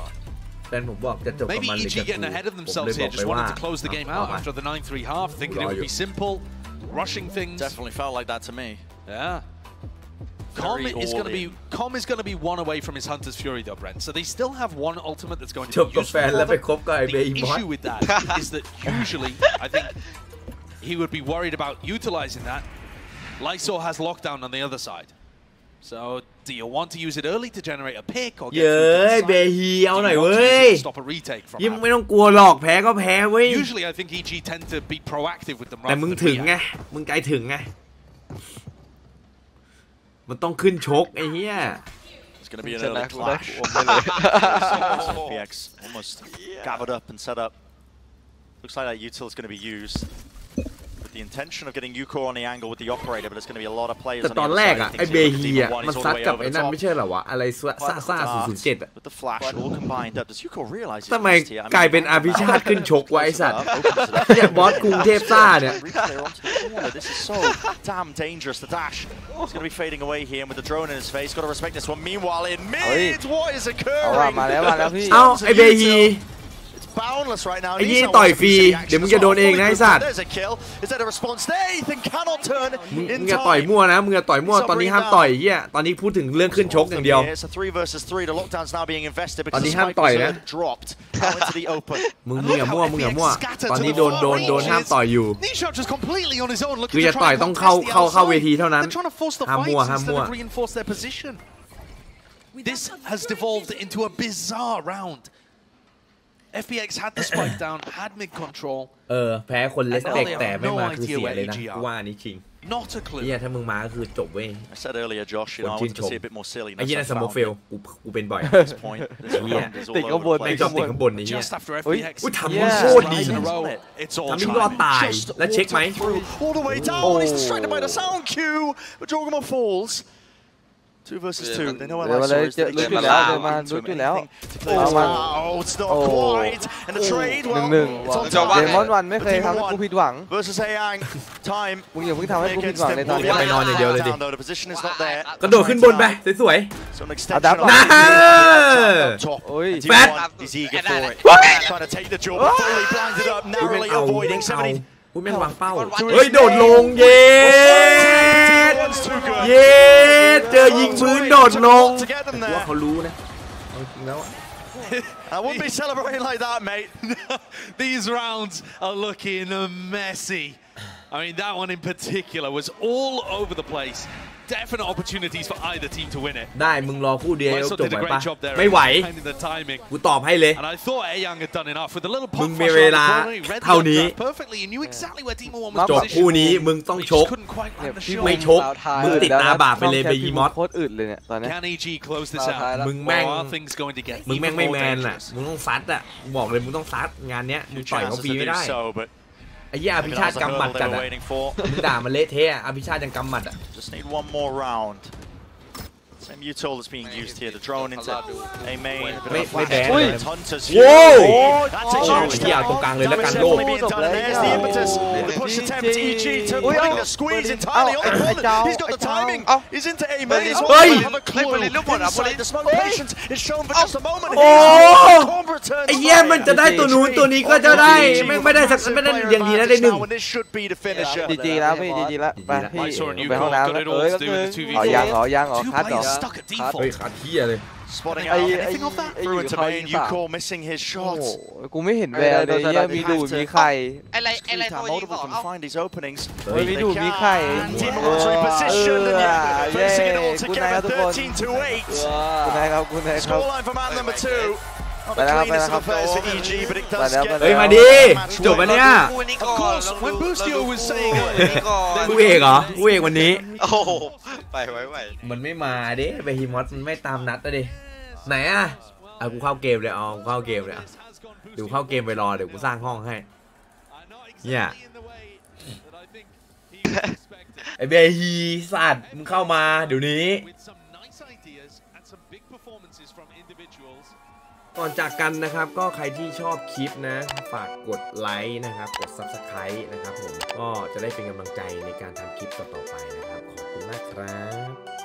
แฟนผมบอกจะจบกับ Maybe มันเลย EG กับ getting กู ahead of ผม themselves เลยบอ here, กไป just ว่า wanted to close the game out after the 9-3 half, thinking it would be simple, rushing things. Definitely felt like that to me. Yeah. Com is going to be one away from his Hunter's Fury though, Brent. So they still have one ultimate that's going จ to บ be กับ useful แฟนแล้ว for ไป them. คบกับไอ้เบ The ย์มอส issue with that is that usually, I think, he would be worried about utilizing that. Lysor has lockdown on the other side. So, do you want to use it early to generate a pick or เย้ย get เบ through ฮี to the เอา side? หน่อย Do you want เว้ to ย use it to stop a retake from ยิ่ง happening? ไม่ต้องกลัวหรอกแพ้ก็แพ้เว้ย Usually, I think EG tend to be proactive with them แต่ rather มึง than ถึงไง react. มึงไกลถึงไงมันต้องขึ้นชกไอ้เหี้ย It's going to be an early clash. FPX almost gathered up and set up. Looks like that util is going to be used with the intention of getting Yuko on the angle with the operator, but it's going to be a lot of players แต่ on ต the อน other แรก side. อะ I ไอ้ think เบ Silver ฮี Demon อะ One มัน is all ซัด the way กับ over ไอ้ the นั่น top. ไม่ใช่เหรอวะอะไรซ่า007อะ With the flash all combined up, does Yuko realize he's ทำไม missed here? I mean, กลายเป็นอภิชาติขึ้นชกวะไอ้สัตว์ opens it up. เนี่ยบอสกรุงเทพซ่าเนี่ย Replayer onto the corner. This is so damn dangerous. The dash is going to be fading away here with the drone in his face. Got to respect this one. Meanwhile, in mid, what is เอาว่ะ occurring? มาแล้วพี่ เอ้าไอ้เบฮี Boundless right now. ไอ้ยี่ต่อยฟรีเดี๋ยวมึงจะโดนเองนะไอ้สัตว์ There's a kill. Is that a response there? Ethan cannot turn มึง in อย่าต่อย time. มั่วนะมึงอย่าต่อยมั่วตอนนี้ห้ามต่อยเหี้ยตอนนี้พูดถึงเรื่องขึ้นชกอย่างเดียว It's a 3 versus 3. The lockdown's now being invested ตอน because นี้ the ห้าม spike ต่อย was นะ dropped out into the open. มึงอย่ามั่วมึงอย่ามั่วตอนนี้โดนห้ามต่อยอยู่ Nishok just completely on his own, looking คือ to จะต่อย try and ต้อง contest the เข้า outside. เวทีเท่านั้น They're trying to force the ห้าม fights มั่วห้าม instead มั่ว of reinforce their position. This has devolved into a bizarre round. FPX had the spike down, had mid control. แพ้คนเลสเปกแต่ไม่มาคือ No idea เสีย where เลยนะ AG กูว่าอันนี้จริง Not a clue. เหี้ยถ้ามึงมาก็คือจบเว้ย I said earlier, Josh, you know, I wanted to see a bit more silly. ไอ้เหี้ยนั่นสโมกเฟลกูเป็นบ่อย At this point, this round is all ติดข้างบ over น the ไม่ place. ชอบติดข้างบนนี่เหี้ย Just after เฮ้ย FPX. อุ้ยทำมันโคตรดี In a row, it's all ทำมิ่งรอด timing. ตาย Just แล้วเช็คไหม walked through all the way down. He's distracted by the sound cue, but Jorgamo falls. 2 versus 2. They know where เดี๋ยวมา Lysor เลย is. They ลุก can อยู่แล้ว allow เดินมา him to ลุกอยู่แล้ว anything to clear this out. Oh, it's not quite. And the trade, well, 1-1 it's on เด time. มอนวันไม่เคยทำให้กูผิดหวัง Versus Ayang. Time. มึงอย่าเพิ่งทำให้กูผิดหวังในตอน เดี๋ยวไปนอนอย่างเดียวเลยดิ The position is not there. กระโดดขึ้นบนไปสวย So an เอาดับ extension หลั of ง top. โอ้ย And แฟด T1 is eager for it. Trying to take the job, fully blinded up, ๆกูแม่ง narrowly เอา avoiding เอา 70. กูแม่งวางเป้าเฮ้ยโดดลงเย็ด One's too good. เย็ดเจอยิงพื้นโดดลง To get them ว่า there. เขารู้นะเอาจริงแล้ว I wouldn't be celebrating like that, mate. These rounds are looking messy. I mean, that one in particular was all over the place. Definite opportunities for either team to win it. ได้มึงรอคู่เดียว Lysor จบ did ไหว a ปะ great job there. ไม่ไหว Finding the timing. กูตอบให้เลย And I thought Ayang had done enough with a little มึ pop งมี flash เว around ลา the corner. He read เท่า the นี้ updraft perfectly. He knew exactly where Demon One มา was จบ positioned. คู่นี้มึงต้อง He ช just ก couldn't quite land the พี่ shot. ไม่ชกมึงติดตาบาปไปเลยเบยีมอส โคตรอึดเลยเนี่ยตอนนี้ Can EG close this Foul out? มึงแม่ง Or are things going to get มึงแม่ง even ไม่ more แมนอ่ะ dangerous? มึงต้องซัดอ่ะบอกเลยมึงต้องซัดงานเนี้ยมึงต่อยเขา Chances ฟรี to ไม่ do ได้ so, but ไอ้เหี้ยอภิ maybe ชา that ติ was the กำหมัด hurdle จั they ด were อ่ะ waiting for. มึงด่ามันเละเทะอะอภิชาติยังกำหมัดอ่ะ Just need one more round. Same util that's being used here. The drone into a main.ไม่แบนเลย It's Hunter's โว้ว Fury. That's a ไอ้ huge เหี้ยเอา step. ตรงกลางเลยแล้วกัน Damage โลก definitely being done, and there's the impetus. The push attempt to EG to putting the squeeze entirely on the corner. He's got the timing. He's into a main as well. Hey! Have a clue. Inside the smoke patience is shown for just a moment. โอ้ Corn returns ไอ้เหี้ยมันจะได้ตัวนู้นตัวนี้ก็จะได้แม่งไม่ได้สักไม่ได้อย่างดีนะได้หนึ่ง And this should be the finisher. จีจีแล้วพี่จีจีแล้วไปพี่ Lysor and ไปห้อง Yuko น้ำ got แล้ว it all to do with the 2v4. อ๋อยังคัดเหรอ stuck at เฮ้ย default. ขาดเที่ยเลย Spotting ไอ้ out ไอ้ anything off that ไอ้ through อยู่ into เขา main. ที่สาม Yuko missing his โอ้โห shots. กูไม่เห็นแววเลยเนี่ยมีดูดมีไข่ ไอ้ไรโซยิงส Multiple อง can เอ้า find these openings. เฮ้ยมีดูดมีไข่ And Team Alonso repositioned and yet facing it all กูนายครับ together. ทุกคน 13 to 8. กูนายครับกูนายครับ Scoreline for man number 2. Not theไปแล้ว cleanest ครั of บ affairs for EG, but it does ไปแล้ว get เฮ้ย มา them ดิ match จบ win. ปะเนี่ย คู่นี้ Of ก่อน course, when Boostio was saying คู่เอกเหรอคู่เอกวันนี้ โอ้โหไปไว้ มันไม่มาดิเบฮิมอสมันไม่ตามนัดอะดิไหนอะกูเข้าเกมเลยเอาเข้าเกมเลยอะเดี๋ยวเข้าเกมไปรอเดี๋ยวกูสร้างห้องให้เนี่ยไอเบฮีสัตว์มึงเข้ามาเดี๋ยวนี้ก่อนจากกันนะครับก็ใครที่ชอบคลิปนะฝากกดไลค์นะครับกด Subscribe นะครับผมก็จะได้เป็นกำลังใจในการทำคลิปต่อๆไปนะครับขอบคุณมากครับ